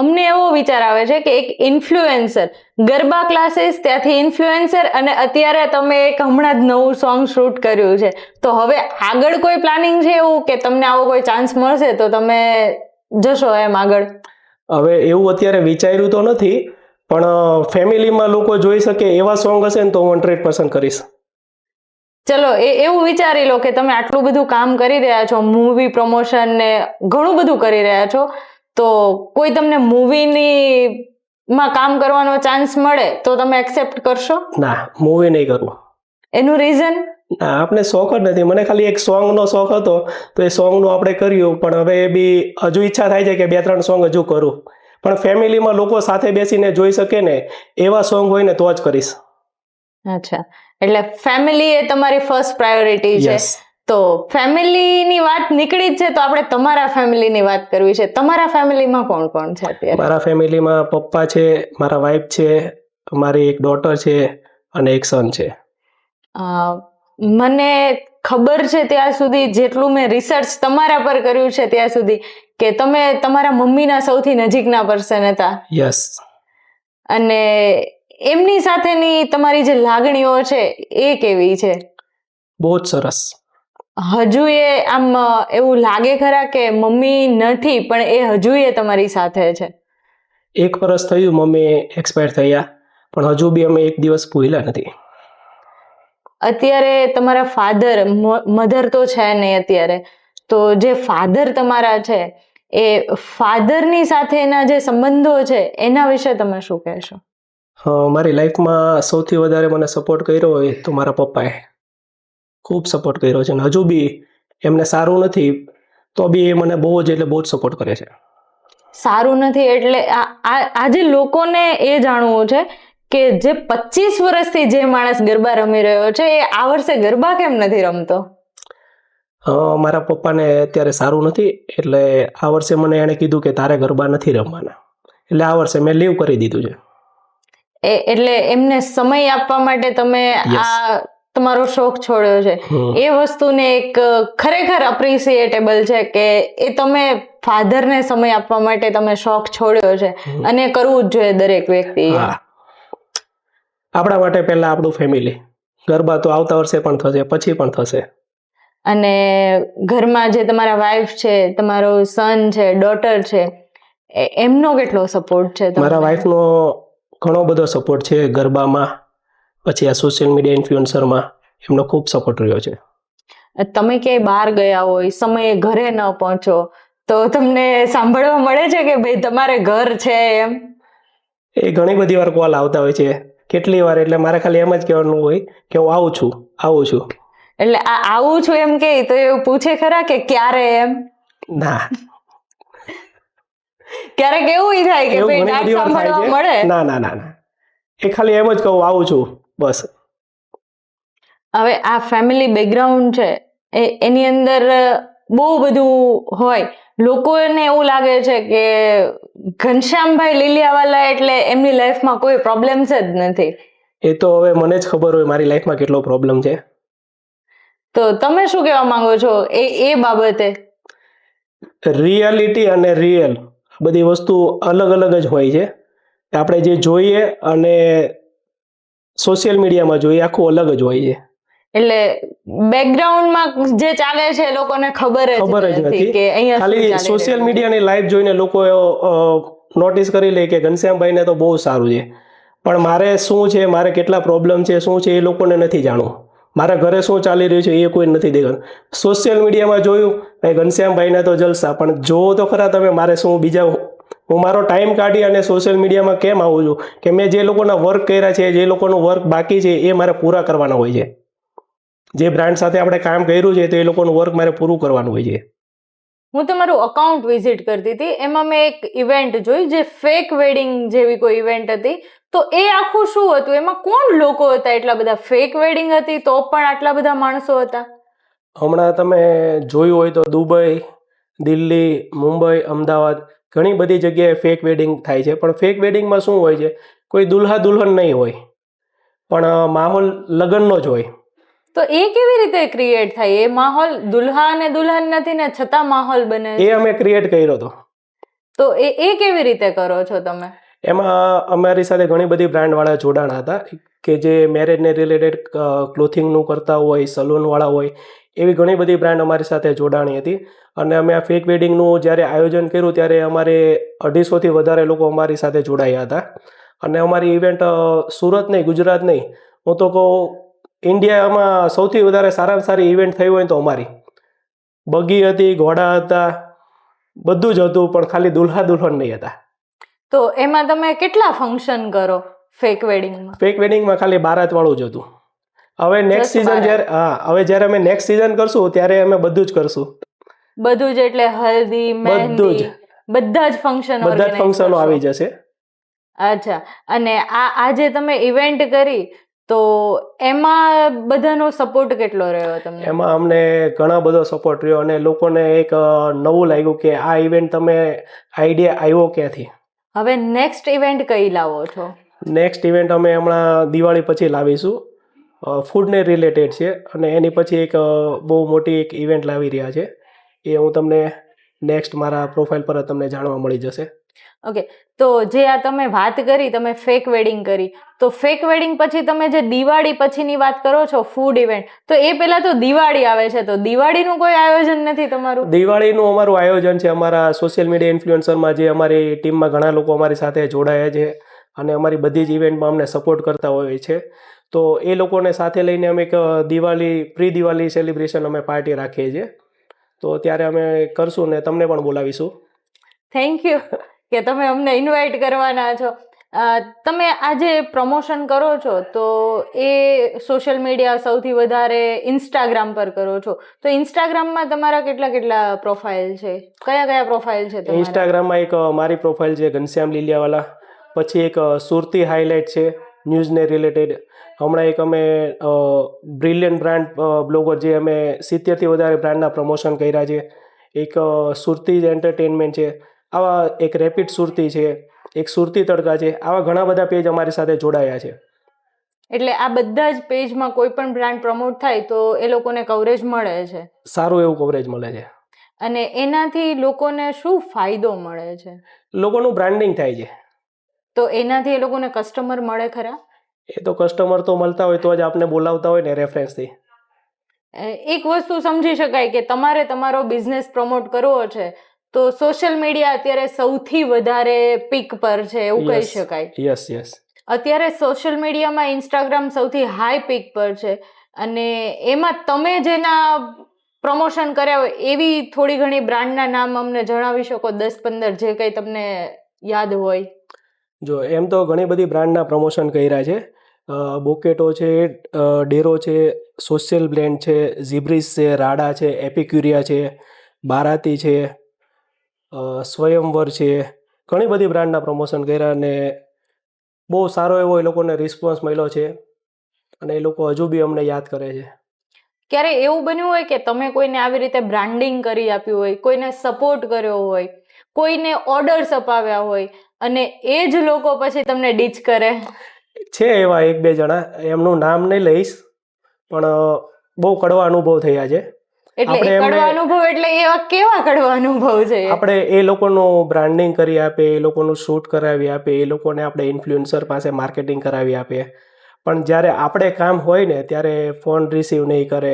Speaker 1: અમને એવો વિચાર આવે છે કે એક ઇન્ફ્લુએન્સર, ગરબા ક્લાસીસ, ત્યાંથી ઇન્ફ્લુએન્સર, અને અત્યારે તમે એક હમણાં જ નવું સોંગ શૂટ કર્યું છે, તો હવે આગળ કોઈ પ્લાનિંગ છે એવું કે તમને આવો કોઈ ચાન્સ મળશે તો તમે જશો એમ આગળ?
Speaker 2: હવે એવું અત્યારે વિચાર્યું તો નથી, પણ ફેમિલીમાં લોકો જોઈ શકે એવા સોંગ હશે ને તો હું 100% કરીશ.
Speaker 1: ચલો, એવું વિચારી લો કે તમે આટલું બધું કામ કરી રહ્યા છો, મૂવી પ્રમોશન ને ઘણું બધું કરી રહ્યા છો, તો કોઈ તમને મૂવીની માં કામ કરવાનો ચાન્સ મળે તો તમે એક્સેપ્ટ કરશો?
Speaker 2: ના, મૂવી નહીં કરું.
Speaker 1: એનું રીઝન?
Speaker 2: ના, આપણે શોખ જ નથી. મને ખાલી એક સોંગનો શોખ હતો તો એ સોંગનું આપણે કર્યું, પણ હવે એ બી હજુ ઈચ્છા થાય છે કે 2-3 સોંગ હજુ કરું, પણ ફેમિલીમાં લોકો સાથે બેસીને જોઈ શકે ને એવા સોંગ હોય ને તો જ કરીશ.
Speaker 1: અચ્છા, એટલે ફેમિલી એ તમારી ફર્સ્ટ પ્રાયોરિટી છે. તો ફેમિલીની વાત નીકળી જ છે તો આપણે તમારા ફેમિલીની વાત કરવી છે. તમારા ફેમિલીમાં કોણ કોણ છે અત્યારે?
Speaker 2: મારા ફેમિલીમાં પપ્પા છે, મારા વાઈફ છે, મારી એક ડોટર છે અને એક સન છે.
Speaker 1: મને ખબર છે ત્યાં સુધી, જેટલું મેં રિસર્ચ તમારા પર કર્યું છે ત્યાં સુધી, કે તમે તમારા મમ્મીના સૌથી નજીકના પર્સન હતા.
Speaker 2: યસ.
Speaker 1: અને એમની સાથેની તમારી જે લાગણીઓ છે એ કેવી છે?
Speaker 2: બહુ જ સરસ.
Speaker 1: હજુ એ આમ એવું લાગે ખરા કે મમ્મી નથી પણ એ હજુ એ તમારી સાથે છે?
Speaker 2: 1 વર્ષ થયું મમ્મી એક્સપાયર થયા, પણ હજુ બી અમે એક દિવસ ભૂલ્યા નથી.
Speaker 1: અત્યારે તમારા ફાધર, મધર તો છે નહીં અત્યારે, તો જે ફાધર તમારા છે એ ફાધરની સાથેના જે સંબંધો છે એના વિશે તમે શું કહેશો?
Speaker 2: મારી લાઈફમાં સૌથી વધારે મને સપોર્ટ કર્યો હોય તો મારા પપ્પાએ ખૂબ સપોર્ટ કર્યો છે, અને હજુ બી એમને સારું નથી તો બી એ મને બહુ જ સપોર્ટ કરે છે.
Speaker 1: સારું નથી એટલે આજે લોકોને એ જાણવું છે કે જે 25 વર્ષથી જે માણસ ગરબા રમી રહ્યો છે એ આ વર્ષે ગરબા કેમ નથી રમતો?
Speaker 2: મારા પપ્પાને અત્યારે સારું નથી, એટલે આ વર્ષે મને એણે કીધું કે તારે ગરબા નથી રમવાના, એટલે આ વર્ષે મેં લીવ કરી દીધું છે.
Speaker 1: એટલે એમને સમય આપવા માટે તમે આ તમારો શોખ છોડ્યો છે. એ વસ્તુને એક ખરેખર અપ્રિશિએટેબલ છે કે એ તમે ફાધરને સમય આપવા માટે તમે શોખ છોડ્યો છે, અને કરવું જ જોઈએ દરેક વ્યક્તિ.
Speaker 2: આપણા માટે પહેલા આપણું ફેમિલી. ગરબા તો આવતા વર્ષે પણ થશે, પછી પણ થશે.
Speaker 1: અને ઘરમાં જે તમારા વાઈફ છે, તમારો સન છે, ડોટર છે, એમનો કેટલો સપોર્ટ છે?
Speaker 2: મારા વાઈફનો ઘણો બધો સપોર્ટ છે ગરબામાં, પછી આ સોશિયલ મીડિયા ઇન્ફ્લુએન્સરમાં એમનો ખૂબ સપોર્ટ રહ્યો છે.
Speaker 1: તમે ક્યાંય બહાર ગયા હોય, સમયે ઘરે ન પહોંચો તો તમને સાંભળવા મળે છે કે ભાઈ તમારે ઘર છે એમ?
Speaker 2: એ ઘણી બધી વાર કોલ આવતા હોય છે, કેટલી વાર, એટલે મારે ખાલી એમ જ કહેવાનું હોય કે હું આવું છું.
Speaker 1: એટલે આવું છું એમ કે તો એવું પૂછે ખરા કે ક્યારે એમ?
Speaker 2: ના,
Speaker 1: ક્યારેક એવું થાય કે ભાઈ નામ સાંભળવા મળે?
Speaker 2: ના, એ ખાલી એમ જ કહું આવું છું, બસ.
Speaker 1: હવે આ ફેમિલી બેકગ્રાઉન્ડ છે એની અંદર બહુ બધું હોય, લોકોને એવું લાગે છે કે ઘનશ્યામભાઈ લીલિયાવાલા એટલે એમની લાઈફમાં કોઈ પ્રોબ્લેમ્સ જ નથી.
Speaker 2: એ તો હવે મને જ ખબર હોય મારી લાઈફમાં કેટલો પ્રોબ્લેમ છે.
Speaker 1: તો તમે શું કહેવા માંગો છો એ બાબતે?
Speaker 2: રિયાલિટી અને રિયલ બધી વસ્તુ અલગ અલગ જ હોય છે. આપણે જે જોઈએ અને સોશિયલ મીડિયામાં જોઈએ આખું અલગ જ હોય છે.
Speaker 1: એટલે બેકગ્રાઉન્ડમાં જે ચાલે છે લોકોને ખબર જ નથી કે અહીંયા
Speaker 2: ખાલી સોશિયલ મીડિયાની લાઈફ જોઈને લોકો નોટિસ કરી લે કે ઘનશ્યામભાઈને તો બહુ સારું છે, પણ મારે શું છે, મારે કેટલા પ્રોબ્લેમ છે, શું છે, એ લોકોને નથી જાણવું. મારા ઘરે શું ચાલી રહ્યું છે એ કોઈ નથી દેખાતું. સોશિયલ મીડિયામાં જોયું ઘનશ્યામભાઈને તો જલસા, પણ જોવો તો ખરા તમે મારે શું બીજા હું મારો ટાઈમ કાઢી અને સોશિયલ મીડિયામાં કેમ આવું છું કે મેં જે લોકોના વર્ક કર્યા છે, જે લોકોનું વર્ક બાકી છે એ મારે પૂરા કરવાના હોય છે. જે બ્રાન્ડ સાથે આપણે કામ કર્યું છે તો એ લોકોનું વર્ક મારે પૂરું કરવાનું હોય છે.
Speaker 1: હું તમારું અકાઉન્ટ વિઝિટ કરતી હતી, એમાં મેં એક ઇવેન્ટ જોઈ જે ફેક વેડિંગ જેવી કોઈ ઇવેન્ટ હતી. તો એ આખું શું હતું? એમાં કોણ લોકો હતા? એટલા બધા ફેક વેડિંગ હતી તો પણ આટલા બધા માણસો હતા?
Speaker 2: હમણાં તમે જોયું હોય તો દુબઈ, દિલ્હી, મુંબઈ, અમદાવાદ ઘણી બધી જગ્યાએ ફેક વેડિંગ થાય છે. પણ ફેક વેડિંગમાં શું હોય છે, કોઈ દુલ્હા દુલ્હન નહીં હોય, પણ માહોલ લગ્નનો જ હોય.
Speaker 1: તો એ કેવી રીતે ક્રિએટ થાય? એ માહોલ દુલ્હા અને દુલ્હન નથી ને છતાં માહોલ બને
Speaker 2: એ
Speaker 1: છે.
Speaker 2: અમે ક્રિએટ કર્યો હતો.
Speaker 1: તો એ કેવી રીતે કરો છો તમે?
Speaker 2: એમાં અમારી સાથે ઘણી બધી બ્રાન્ડવાળા જોડાણા હતા કે જે મેરેજને રિલેટેડ ક્લોથિંગનું કરતા હોય, સલૂનવાળા હોય, એવી ઘણી બધી બ્રાન્ડ અમારી સાથે જોડાણી હતી. અને અમે આ ફેક વેડિંગનું જ્યારે આયોજન કર્યું ત્યારે અમારે 250થી વધારે લોકો અમારી સાથે જોડાયા હતા. અને અમારી ઇવેન્ટ સુરત નહીં, ગુજરાત નહીં, હું તો કહું ઇન્ડિયામાં સૌથી વધારે સારામાં સારી ઇવેન્ટ થઈ હોય તો અમારી. બગી હતી, ઘોડા હતા, બધું જ હતું, પણ ખાલી દુલ્હા દુલ્હન નહીં હતા.
Speaker 1: તો એમાં તમે કેટલા ફંક્શન કરો ફેક વેડિંગમાં?
Speaker 2: ફેક વેડિંગમાં ખાલી બારાતવાળું જ હતું. હવે નેક્સ્ટ
Speaker 1: Just
Speaker 2: સિઝન હવે જ્યારે અમે નેક્સ્ટ સિઝન કરશું ત્યારે અમે બધું જ કરશું.
Speaker 1: બધું જ એટલે હલ્દી,
Speaker 2: બધું જ.
Speaker 1: મહેંદી, બધા જ ફંક્શન
Speaker 2: બધા જ ફંક્શનો આવી જશે.
Speaker 1: અચ્છા. અને આજે તમે ઇવેન્ટ કરી તો એમાં બધાનો સપોર્ટ કેટલો રહ્યો તમને?
Speaker 2: એમાં અમને ઘણા બધો સપોર્ટ રહ્યો અને લોકોને એક નવું લાગ્યું કે આ ઇવેન્ટ તમે આઈડિયા આવ્યો ક્યાંથી.
Speaker 1: હવે નેક્સ્ટ ઇવેન્ટ કઈ લાવો છો?
Speaker 2: નેક્સ્ટ ઇવેન્ટ અમે હમણાં દિવાળી પછી લાવીશું. ફૂડને રિલેટેડ છે અને એની પછી એક બહુ મોટી એક ઇવેન્ટ લાવી રહ્યા છે. એ હું તમને નેક્સ્ટ મારા પ્રોફાઇલ પર તમને જાણવા મળી જશે.
Speaker 1: ઓકે. તો જે આ તમે વાત કરી, તમે ફેક વેડિંગ કરી, તો ફેક વેડિંગ પછી તમે જે દિવાળી પછીની વાત કરો છો ફૂડ ઇવેન્ટ, તો એ પહેલા તો દિવાળી આવે છે, તો દિવાળીનું કોઈ આયોજન નથી તમારું?
Speaker 2: દિવાળીનું અમારું આયોજન છે. અમારા સોશિયલ મીડિયા ઇન્ફ્લુએન્સરમાં જે અમારી ટીમમાં ઘણા લોકો અમારી સાથે જોડાયા છે અને અમારી બધી જ ઇવેન્ટમાં અમને સપોર્ટ કરતા હોય છે. તો એ લોકોને સાથે લઈને અમે એક પ્રી દિવાળી સેલિબ્રેશન અમે પાર્ટી રાખીએ છીએ. તો ત્યારે અમે કરશું ને તમને પણ બોલાવીશું.
Speaker 1: થેન્ક યુ કે તમે અમને ઇન્વાઇટ કરવાના છો. તમે આજે પ્રમોશન કરો છો તો એ સોશિયલ મીડિયા સૌથી વધારે ઇન્સ્ટાગ્રામ પર કરો છો. તો ઇન્સ્ટાગ્રામમાં તમારા કેટલા પ્રોફાઇલ છે? કયા પ્રોફાઇલ છે તમારા?
Speaker 2: ઇન્સ્ટાગ્રામમાં એક મારી પ્રોફાઇલ છે ઘનશ્યામ લીલિયાવાલા, પછી એક સુરતી હાઇલાઇટ છે ન્યૂઝને રિલેટેડ. હમણાં એક અમે બ્રિલિયન્ટ બ્રાન્ડ બ્લોગર જે અમે 70થી વધારે બ્રાન્ડના પ્રમોશન કર્યા છે. એક સુરતી એન્ટરટેનમેન્ટ છે, આવા એક રેપિડ સુરતી છે, એક સુરતી તડકા છે, આવા ઘણા બધા પેજ અમારી સાથે જોડાયા છે.
Speaker 1: એટલે આ બધા જ પેજમાં કોઈ પણ બ્રાન્ડ પ્રમોટ થાય તો એ લોકોને કવરેજ મળે છે?
Speaker 2: સારું એવું કવરેજ મળે છે.
Speaker 1: અને એનાથી લોકોને શું ફાયદો મળે છે?
Speaker 2: લોકોનું બ્રાન્ડિંગ થાય છે.
Speaker 1: તો એનાથી એ લોકોને કસ્ટમર મળે ખરા?
Speaker 2: એ તો કસ્ટમર તો મળતા હોય તો જ આપને બોલાવતા હોય ને રેફરન્સથી.
Speaker 1: એક વસ્તુ સમજી શકાય કે તમારે તમારો બિઝનેસ પ્રમોટ કરવો છે તો સોશિયલ મીડિયા અત્યારે સૌથી વધારે પીક પર છે એવું કહી શકાય.
Speaker 2: યસ.
Speaker 1: અત્યારે સોશિયલ મીડિયામાં ઇન્સ્ટાગ્રામ સૌથી હાઈ પીક પર છે અને એમાં તમે જેના પ્રમોશન કર્યા હોય એવી થોડી ઘણી બ્રાન્ડના નામ અમને જણાવી શકો? 10-15 જે કંઈ તમને યાદ હોય.
Speaker 2: જો એમ તો ઘણી બધી બ્રાન્ડના પ્રમોશન કર્યા છે. બોકેટો છે, ડેરો છે, સોશિયલ બ્લેન્ડ છે, ઝીબ્રીસ છે, રાડા છે, એપિક્યુરિયા છે, બારાતી છે, સ્વયંવર છે, ઘણી બધી બ્રાન્ડના પ્રમોશન કર્યા અને બહુ સારો એવો એ લોકોને રિસ્પોન્સ મળ્યો છે અને એ લોકો હજુ બી અમને યાદ કરે છે.
Speaker 1: ક્યારે એવું બન્યું હોય કે તમે કોઈને આવી રીતે બ્રાન્ડિંગ કરી આપ્યું હોય, કોઈને સપોર્ટ કર્યો હોય, કોઈને ઓર્ડર્સ અપાવ્યા હોય અને એ જ લોકો પછી તમને ડીચ કરે?
Speaker 2: છે એવા 1-2 જણા, એમનું નામ નહીં લઈશ, પણ બહુ કડવા અનુભવ થયા છે.
Speaker 1: એટલે કડવા અનુભવ એટલે એવા કેવા કડવા અનુભવ છે?
Speaker 2: આપણે એ લોકોનું બ્રાન્ડિંગ કરી આપે, એ લોકોનું શૂટ કરાવી આપે, એ લોકોને આપણે ઇન્ફ્લુએન્સર પાસે માર્કેટિંગ કરાવી આપે, પણ જ્યારે આપણે કામ હોય ને ત્યારે ફોન રિસીવ નહીં કરે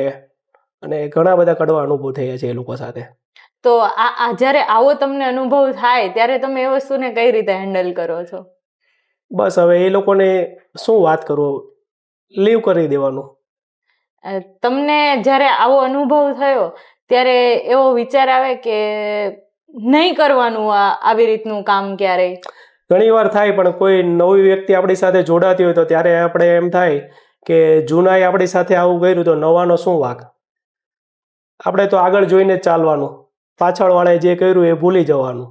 Speaker 2: અને ઘણા બધા કડવા અનુભવ થયા છે એ લોકો સાથે.
Speaker 1: તો જ્યારે આવો તમને અનુભવ થાય ત્યારે તમે એ વસ્તુને કઈ રીતે હેન્ડલ કરો છો?
Speaker 2: બસ હવે એ લોકોને શું વાત કરું, લીવ કરી દેવાનું.
Speaker 1: તમને જ્યારે આવો અનુભવ થયો ત્યારે એવો વિચાર આવે કે નહીં કરવાનું આવી રીતનું કામ ક્યારેય?
Speaker 2: ઘણી વાર થાય, પણ કોઈ નવી વ્યક્તિ આપણી સાથે જોડાતી હોય તો ત્યારે આપણે એમ થાય કે જૂનાએ આપણી સાથે આવું કર્યું તો નવાનો શું વાંક. આપણે તો આગળ જોઈને જ ચાલવાનું, પાછળવાળાએ જે કર્યું એ ભૂલી જવાનું.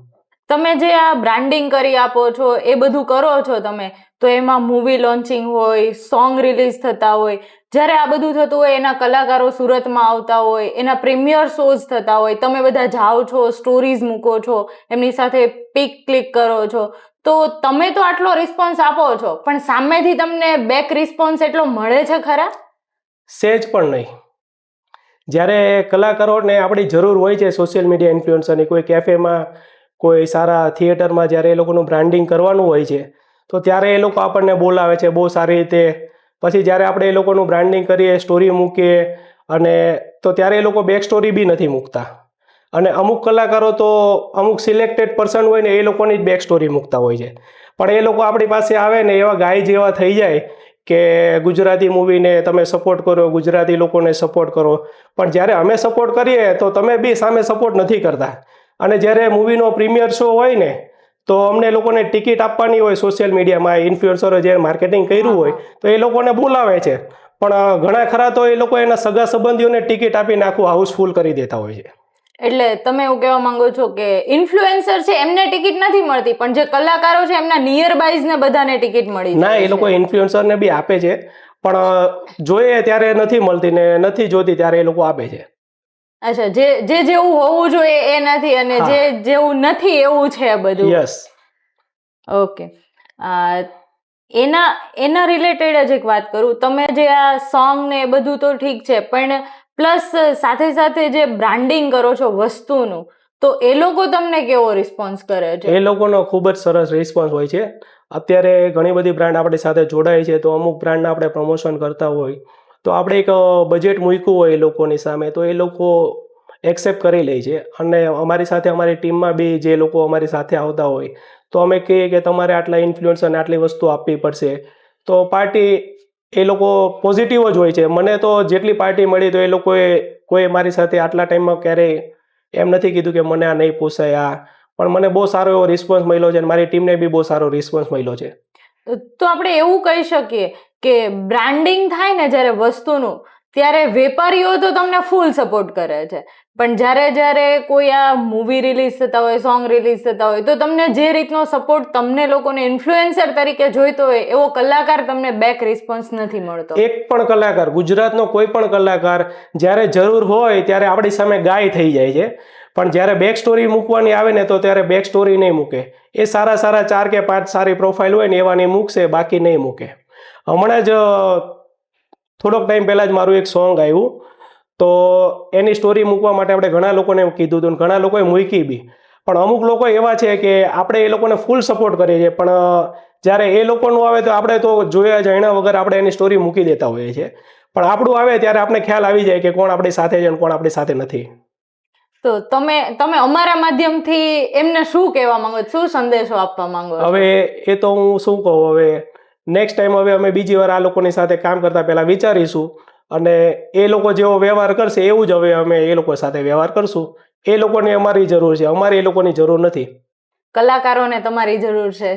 Speaker 1: તમે જે આ બ્રાન્ડિંગ કરી આપો છો એ બધું કરો છો તમે, તો એમાં મૂવી લોન્ચિંગ હોય, સોંગ રિલીઝ થતા હોય, જ્યારે આ બધું થતું હોય એના કલાકારો સુરતમાં આવતા હોય, એના પ્રીમિયર શોઝ થતા હોય, તમે બધા જાઓ છો, સ્ટોરીઝ મૂકો છો, એમની સાથે પિક ક્લિક કરો છો, તો તમે તો આટલો રિસ્પોન્સ આપો છો, પણ સામેથી તમને બેક રિસ્પોન્સ એટલો મળે છે ખરા?
Speaker 2: સહેજ પણ નહીં. જ્યારે કલાકારોને આપણી જરૂર હોય છે, સોશિયલ મીડિયા ઇન્ફ્લુએન્સરની, કોઈ કેફેમાં, કોઈ સારા થિયેટરમાં જ્યારે એ લોકોનું બ્રાન્ડિંગ કરવાનું હોય છે તો ત્યારે એ લોકો આપણને બોલાવે છે બહુ સારી રીતે. પછી જ્યારે આપણે એ લોકોનું બ્રાન્ડિંગ કરીએ, સ્ટોરી મૂકીએ, અને તો ત્યારે એ લોકો બેક સ્ટોરી બી નથી મૂકતા. અને અમુક કલાકારો તો અમુક સિલેક્ટેડ પર્સન હોય ને એ લોકોની જ બેક સ્ટોરી મૂકતા હોય છે. પણ એ લોકો આપણી પાસે આવે ને એવા ગાય જેવા થઈ જાય કે ગુજરાતી મૂવીને તમે સપોર્ટ કરો, ગુજરાતી લોકોને સપોર્ટ કરો. પણ જ્યારે અમે સપોર્ટ કરીએ તો તમે બી સામે સપોર્ટ નથી કરતા. અને જ્યારે મૂવીનો પ્રીમિયર શો હોય ને તો અમને લોકોને ટિકિટ આપવાની હોય, સોશિયલ મીડિયામાં ઇન્ફ્લુએન્સરો જે માર્કેટિંગ કર્યું હોય તો એ લોકોને બોલાવે છે. પણ ઘણા ખરા તો એ લોકો એના સગા સંબંધીઓને ટિકિટ આપીને આખું હાઉસફુલ કરી દેતા હોય છે.
Speaker 1: એટલે તમે એવું કહેવા માંગો છો કે ઇન્ફ્લુએન્સર છે એમને ટિકિટ નથી મળતી, પણ જે કલાકારો છે એમના નિયર બાઈઝ ને બધાને ટિકિટ મળી
Speaker 2: ના,
Speaker 1: જાય
Speaker 2: એ લોકો ઇન્ફ્લુએન્સરને બી આપે છે, પણ જોઈએ ત્યારે નથી મળતી ને નથી જોતી ત્યારે એ લોકો આપે છે.
Speaker 1: અચ્છા, જે જેવું હોવું જોઈએ એ નથી, અને
Speaker 2: હા.
Speaker 1: જે જેવું નથી એવું છે બધું.
Speaker 2: યસ.
Speaker 1: ઓકે. એના રિલેટેડ જ એક વાત કરું. તમે જે આ સોંગ ને એ બધું તો ઠીક છે, પણ પ્લસ સાથે સાથે જે બ્રાન્ડિંગ કરો છો વસ્તુનું, તો એ લોકો તમને કેવો રિસ્પોન્સ કરે છે?
Speaker 2: એ લોકોનો ખૂબ જ સરસ રિસ્પોન્સ હોય છે. અત્યારે ઘણી બધી બ્રાન્ડ આપણી સાથે જોડાય છે, તો અમુક બ્રાન્ડના આપણે પ્રમોશન કરતા હોય તો આપણે એક બજેટ મૂક્યું હોય એ લોકોની સામે, તો એ લોકો એક્સેપ્ટ કરી લે છે. અને અમારી સાથે, અમારી ટીમમાં બી જે લોકો અમારી સાથે આવતા હોય તો અમે કહીએ કે તમારે આટલા ઇન્ફ્લુએન્સરને આટલી વસ્તુ આપવી પડશે, તો પાર્ટી એ લોકો પોઝિટિવ જ હોય છે. મને તો જેટલી પાર્ટી મળી તો એ લોકોએ કોઈ મારી સાથે આટલા ટાઈમમાં ક્યારેય એમ નથી કીધું કે મને આ નહીં પોસાય આ, પણ મને બહુ સારો એવો રિસ્પોન્સ મળ્યો છે અને મારી ટીમને બી બહુ સારો રિસ્પોન્સ મળ્યો છે.
Speaker 1: તો આપણે એવું કહી શકીએ કે બ્રાન્ડિંગ થાય ને જ્યારે વસ્તુનું, ત્યારે વેપારીઓ તો તમને ફૂલ સપોર્ટ કરે છે, પણ જ્યારે કોઈ આ મૂવી રિલીઝ થતા હોય, સોંગ રિલીઝ થતા હોય, તો તમને જે રીતનો સપોર્ટ તમને લોકોને ઇન્ફ્લુએન્સર તરીકે જોઈતો હોય એવો કલાકાર તમને બેક રિસ્પોન્સ નથી મળતો.
Speaker 2: એક પણ કલાકાર, ગુજરાતનો કોઈ પણ કલાકાર જ્યારે જરૂર હોય ત્યારે આપણી સામે ગાય થઈ જાય છે, પણ જ્યારે બેક સ્ટોરી મૂકવાની આવે ને તો ત્યારે બેક સ્ટોરી નહીં મૂકે. એ સારા 4 કે 5 સારી પ્રોફાઇલ હોય ને એવાની મૂકશે, બાકી નહીં મૂકે. હમણાં જ થોડોક ટાઈમ પહેલાં જ મારું એક સોંગ આવ્યું, તો એની સ્ટોરી મૂકવા માટે આપણે ઘણા લોકોને કીધું હતું, ઘણા લોકોએ મૂકી બી. પણ અમુક લોકો એવા છે કે આપણે એ લોકોને ફૂલ સપોર્ટ કરીએ છીએ, પણ જ્યારે એ લોકોનું આવે તો આપણે તો જોયા જાણ્યા વગર આપણે એની સ્ટોરી મૂકી દેતા હોઈએ છીએ. પણ આપણું આવે ત્યારે આપણે ખ્યાલ આવી જાય કે કોણ આપણી સાથે છે અને કોણ આપણી સાથે નથી.
Speaker 1: તો તમે અમારા માધ્યમથી એમને શું કહેવા માંગો છો, શું સંદેશો આપવા માંગો છો?
Speaker 2: હવે એ તો હું શું કહું, હવે નેક્સ્ટ ટાઈમ હવે અમે બીજી વાર આ લોકોની સાથે કામ કરતા પહેલા વિચારીશું, અને એ લોકો જેવો વ્યવહાર કરશે એવું જ હવે અમે એ લોકો સાથે વ્યવહાર કરશું. એ લોકોને અમારી જરૂર છે, અમારે એ લોકોની જરૂર નથી.
Speaker 1: કલાકારોને તમારી જરૂર છે,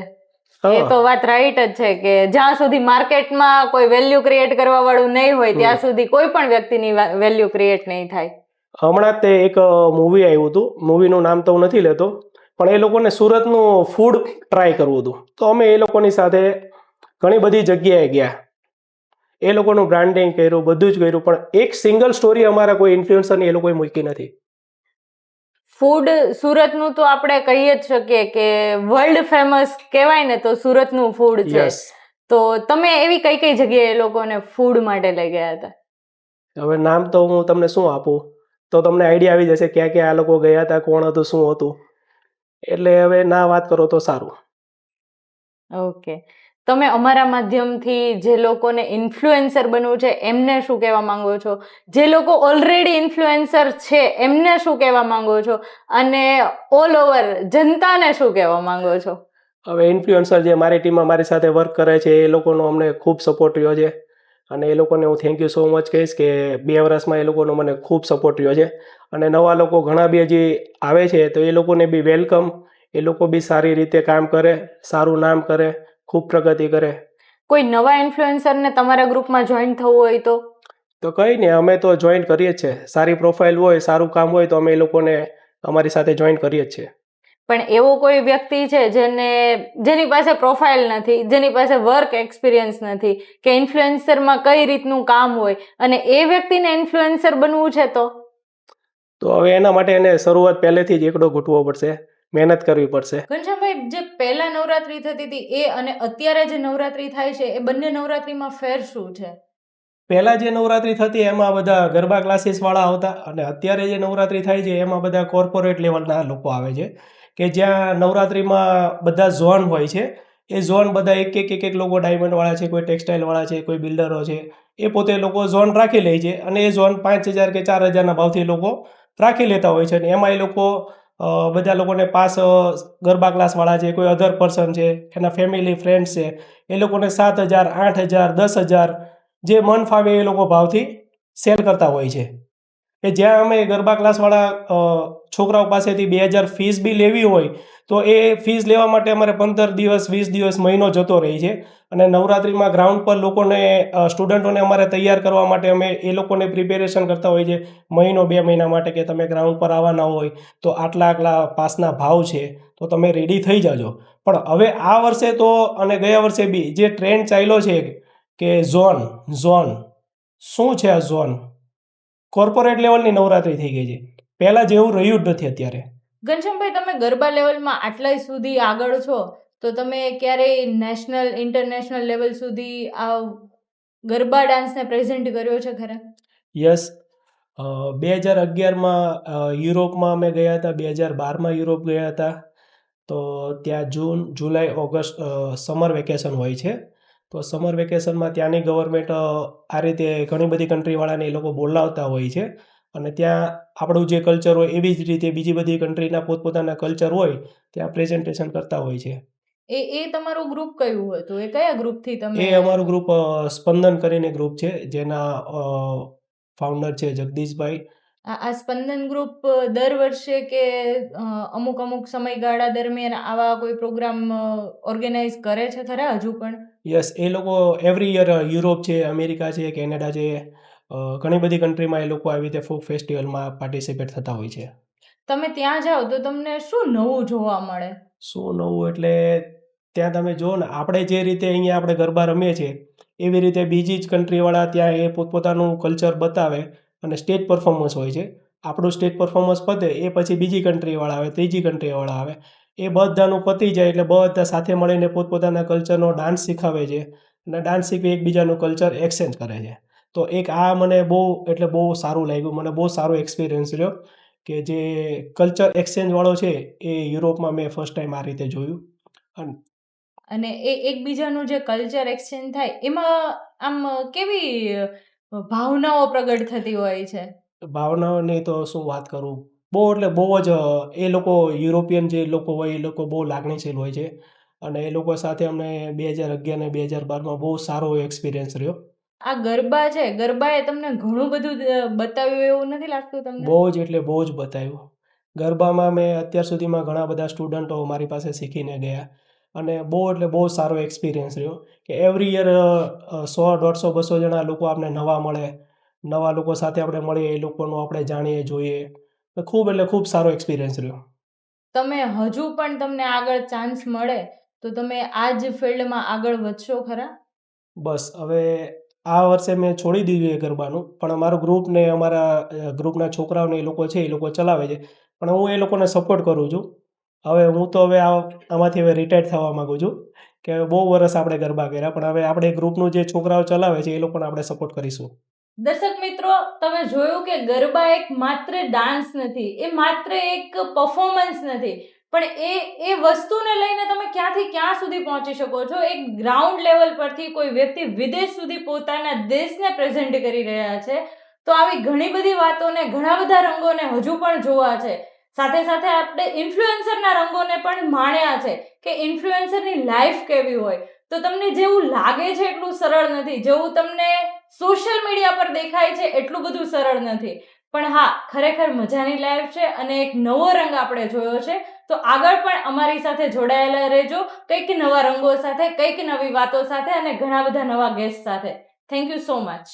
Speaker 1: એ તો વાત રાઈટ જ છે કે જ્યાં સુધી માર્કેટમાં કોઈ વેલ્યુ ક્રિએટ કરવા વાળું નહીં હોય ત્યાં સુધી કોઈ પણ વ્યક્તિની વેલ્યુ ક્રિએટ નહીં થાય.
Speaker 2: હમણાં તે એક મૂવી આવ્યું હતું, મૂવીનું નામ તો હું નથી લેતો, પણ એ લોકોને સુરતનું ફૂડ ટ્રાય કરવું હતું, તો અમે એ લોકોની સાથે ઘણી બધી જગ્યાએ ગયા, એ લોકોનું બ્રાન્ડિંગ કર્યું, બધું જ કર્યું, પણ એક સિંગલ સ્ટોરી અમારા કોઈ ઇન્ફ્લુએન્સરની એ લોકોએ મૂકી નથી.
Speaker 1: ફૂડ સુરતનું તો આપણે કહી જ શકીએ કે વર્લ્ડ ફેમસ કહેવાય ને તો સુરતનું ફૂડ છે. તો તમે એવી કઈ કઈ જગ્યાએ એ લોકોને ફૂડ માટે લઈ ગયા હતા?
Speaker 2: હવે નામ તો હું તમને શું આપું, તો તમને આઈડિયા આવી જશે ક્યાં ક્યાં આ લોકો ગયા હતા, કોણ હતું, શું હતું. એટલે હવે ના વાત કરો તો સારું.
Speaker 1: ઓકે. તમે અમારા માધ્યમથી જે લોકોને ઇન્ફ્લુએન્સર બનવું છે એમને શું કહેવા માંગો છો? જે લોકો ઓલરેડી ઇન્ફ્લુએન્સર છે એમને શું કહેવા માંગો છો? અને ઓલ ઓવર જનતાને શું કહેવા માંગો છો?
Speaker 2: હવે ઇન્ફ્લુએન્સર જે મારી ટીમમાં મારી સાથે વર્ક કરે છે એ લોકોનો અમને ખૂબ સપોર્ટ રહ્યો છે, અને એ લોકોને હું થેન્ક યુ સો મચ કહીશ કે 2 વર્ષમાં એ લોકોનો મને ખૂબ સપોર્ટ રહ્યો છે. અને નવા લોકો ઘણા બી હજી આવે છે તો એ લોકોને બી વેલકમ. એ લોકો બી સારી રીતે કામ કરે, સારું નામ કરે, ખૂબ પ્રગતિ કરે.
Speaker 1: કોઈ નવા ઇન્ફ્લુએન્સરને તમારા ગ્રુપમાં જોઈન થવું હોય
Speaker 2: તો કંઈ નહીં, અમે તો જોઈન કરીએ જ છે. સારી પ્રોફાઇલ હોય, સારું કામ હોય તો અમે એ લોકોને અમારી સાથે જોઈન કરીએ જ છીએ.
Speaker 1: પણ એવો કોઈ વ્યક્તિ છે જેની પાસે પ્રોફાઇલ નથી, જેની પાસે વર્ક એક્સપિરિયન્સ નથી, કે ઇન્ફ્લુએન્સરમાં કઈ રીતનું કામ હોય, અને એ વ્યક્તિને ઇન્ફ્લુએન્સર બનવું છે તો
Speaker 2: હવે એના માટે એને શરૂઆત પહેલેથી જ એકડો ઘૂંટવો પડશે, મહેનત કરવી પડશે.
Speaker 1: ઘનશ્યામભાઈ, જે પહેલા નવરાત્રી થતી હતી એ અને અત્યારે જે નવરાત્રી થાય છે એ બંને નવરાત્રીમાં ફેર શું છે?
Speaker 2: પહેલાં જે નવરાત્રી થતી એમાં બધા ગરબા ક્લાસીસવાળા આવતા, અને અત્યારે જે નવરાત્રી થાય છે એમાં બધા કોર્પોરેટ લેવલના લોકો આવે છે, કે જ્યાં નવરાત્રિમાં બધા ઝોન હોય છે. એ ઝોન બધા એક લોકો ડાયમંડવાળા છે, કોઈ ટેક્સટાઇલવાળા છે, કોઈ બિલ્ડરો છે. એ પોતે લોકો ઝોન રાખી લે છે અને એ ઝોન 5,000 કે 4,000ના ભાવથી લોકો રાખી લેતા હોય છે. અને એમાં એ લોકો બધા લોકોને પાસ, ગરબા ક્લાસવાળા છે, કોઈ અધર પર્સન છે, એના ફેમિલી ફ્રેન્ડ્સ છે, એ લોકોને 7,000, 8,000, 10,000 જે મન ફાવે એ લોકો ભાવથી સેલ કરતા હોય છે. કે જ્યાં અમે ગરબા ક્લાસવાળા છોકરાઓ પાસેથી 2,000 ફીસ બી લેવી હોય તો એ ફીસ લેવા માટે અમારે 15 દિવસ, 20 દિવસ, મહિનો જતો રહે છે. અને નવરાત્રિમાં ગ્રાઉન્ડ પર લોકોને, સ્ટુડન્ટોને અમારે તૈયાર કરવા માટે અમે એ લોકોને પ્રિપેરેશન કરતા હોઈએ છીએ મહિનો 2 મહિના માટે, કે તમે ગ્રાઉન્ડ પર આવવાના હોય તો આટલા પાસના ભાવ છે તો તમે રેડી થઈ જાજો. પણ હવે આ વર્ષે તો, અને ગયા વર્ષે બી જે ટ્રેન્ડ ચાલ્યો છે કે ઝોન શું છે? આ ઝોન કોર્પોરેટ લેવલની નવરાત્રી થઈ ગઈ છે. પહેલાં જેવું રહ્યું જ નથી અત્યારે.
Speaker 1: ઘનશ્યામભાઈ, તમે ગરબા લેવલમાં આટલા સુધી આગળ છો તો તમે ક્યારેય નેશનલ, ઇન્ટરનેશનલ લેવલ સુધી આ ગરબા ડાન્સને પ્રેઝન્ટ કર્યો છે ખરા?
Speaker 2: યસ. 2011માં યુરોપમાં અમે ગયા હતા, 2012માં યુરોપ ગયા હતા. તો ત્યાં જૂન, જુલાઈ, ઓગસ્ટ સમર વેકેશન હોય છે. તો સમર વેકેશનમાં ત્યાંની ગવર્મેન્ટ આ રીતે ઘણી બધી કન્ટ્રીવાળાને એ લોકો બોલાવતા હોય છે. અને ત્યાં આપણું જે કલ્ચર હોય એવી જ રીતે બીજી બધી કન્ટ્રીના પોતપોતાના કલ્ચર હોય ત્યાં પ્રેઝન્ટેશન કરતા હોય છે.
Speaker 1: એ તમારું ગ્રુપ કયું હતું? એ કયા ગ્રુપથી તમે?
Speaker 2: એ અમારું ગ્રુપ સ્પંદન કરીને ગ્રુપ છે, જેના ફાઉન્ડર છે જગદીશભાઈ.
Speaker 1: આ સ્પંદન ગ્રુપ દર વર્ષે કે અમુક સમયગાળા દરમિયાન આવા કોઈ પ્રોગ્રામ ઓર્ગેનાઇઝ કરે છે ખરા હજુ પણ?
Speaker 2: યસ, એ લોકો એવરી યર યુરોપ છે, અમેરિકા છે, કેનેડા છે, ઘણી બધી કન્ટ્રીમાં એ લોકો આવી રીતે ફોક ફેસ્ટિવલમાં પાર્ટિસિપેટ થતા હોય છે.
Speaker 1: તમે ત્યાં જાઓ તો તમને શું નવું જોવા મળે? શું
Speaker 2: નવું એટલે ત્યાં તમે જુઓ ને, આપણે જે રીતે અહીંયા આપણે ગરબા રમીએ છીએ એવી રીતે બીજી જ કન્ટ્રીવાળા ત્યાં એ પોતપોતાનું કલ્ચર બતાવે અને સ્ટેજ પરફોર્મન્સ હોય છે. આપણું સ્ટેજ પરફોર્મન્સ પતે એ પછી બીજી કન્ટ્રીવાળા આવે, ત્રીજી કન્ટ્રીવાળા આવે. એ બધાનું પતી જાય એટલે બધા સાથે મળીને પોતપોતાના કલ્ચરનો ડાન્સ શીખવે છે અને ડાન્સ શીખવી એકબીજાનું કલ્ચર એક્સચેન્જ કરે છે. તો એક આ મને બહુ સારું લાગ્યું, મને બહુ સારો એક્સપિરિયન્સ રહ્યો કે જે કલ્ચર એક્સચેન્જવાળો છે એ યુરોપમાં મેં ફર્સ્ટ ટાઈમ આ રીતે જોયું.
Speaker 1: અને એ એકબીજાનું જે કલ્ચર એક્સચેન્જ થાય એમાં આમ કેવી ભાવનાઓ પ્રગટ થતી હોય છે?
Speaker 2: ભાવનાઓની તો શું વાત કરું, બહુ જ એ લોકો, યુરોપિયન જે લોકો હોય એ લોકો બહુ લાગણીશીલ હોય છે. અને એ લોકો સાથે અમને 2011 ને 2012માં બહુ સારો એક્સપિરિયન્સ રહ્યો.
Speaker 1: આ ગરબા છે, ગરબાએ તમને ઘણું બધું બતાવ્યું એવું નથી લાગતું તમને?
Speaker 2: બહુ જ બતાવ્યું. ગરબામાં મેં અત્યાર સુધીમાં ઘણા બધા સ્ટુડન્ટો મારી પાસે શીખીને ગયા અને બહુ સારો એક્સપિરિયન્સ રહ્યો કે એવરી યર 100, 150, 200 જણા લોકો આપણે નવા મળે, નવા લોકો સાથે આપણે મળીએ, એ લોકોનું આપણે જાણીએ, જોઈએ. ખૂબ સારો એક્સપિરિયન્સ રહ્યો.
Speaker 1: તમે હજુ પણ તમને આગળ ચાન્સ મળે તો તમે આ જ ફિલ્ડમાં આગળ વધશો ખરા?
Speaker 2: બસ હવે આ વર્ષે મેં છોડી દીધું એ ગરબાનું, પણ અમારું ગ્રુપ ને અમારા ગ્રુપના છોકરાઓને એ લોકો છે એ લોકો ચલાવે છે, પણ હું એ લોકોને સપોર્ટ કરું છું. હું તો આમાંથી હવે રિટાયર થવા માગું છું કે બહુ વર્ષ આપણે ગરબા કર્યા, પણ હવે આપણે ગ્રુપનું જે છોકરાઓ ચલાવે છે એ લોકોને આપણે સપોર્ટ કરીશું.
Speaker 1: દર્શક મિત્રો, તમે જોયું કે ગરબા એક માત્ર ડાન્સ નથી, એ માત્ર એક પરફોર્મન્સ નથી, પણ એ વસ્તુને લઈને તમે ક્યાંથી ક્યાં સુધી પહોંચી શકો છો. એક ગ્રાઉન્ડ લેવલ પરથી કોઈ વ્યક્તિ વિદેશ સુધી પોતાના દેશને પ્રેઝન્ટ કરી રહ્યા છે. તો આવી ઘણી બધી વાતોને, ઘણા બધા રંગોને હજુ પણ જોવા છે. સાથે સાથે આપણે ઇન્ફ્લુએન્સરના રંગોને પણ માણ્યા છે કે ઇન્ફ્લુએન્સરની લાઈફ કેવી હોય. તો તમને જેવું લાગે છે એટલું સરળ નથી, જેવું તમને સોશિયલ મીડિયા પર દેખાય છે એટલું બધું સરળ નથી. પણ હા, ખરેખર મજાની લાઈવ છે અને એક નવો રંગ આપણે જોયો છે. તો આગળ પણ અમારી સાથે જોડાયેલા રહેજો, કંઈક નવા રંગો સાથે, કંઈક નવી વાતો સાથે અને ઘણા બધા નવા ગેસ્ટ સાથે. Thank you so much.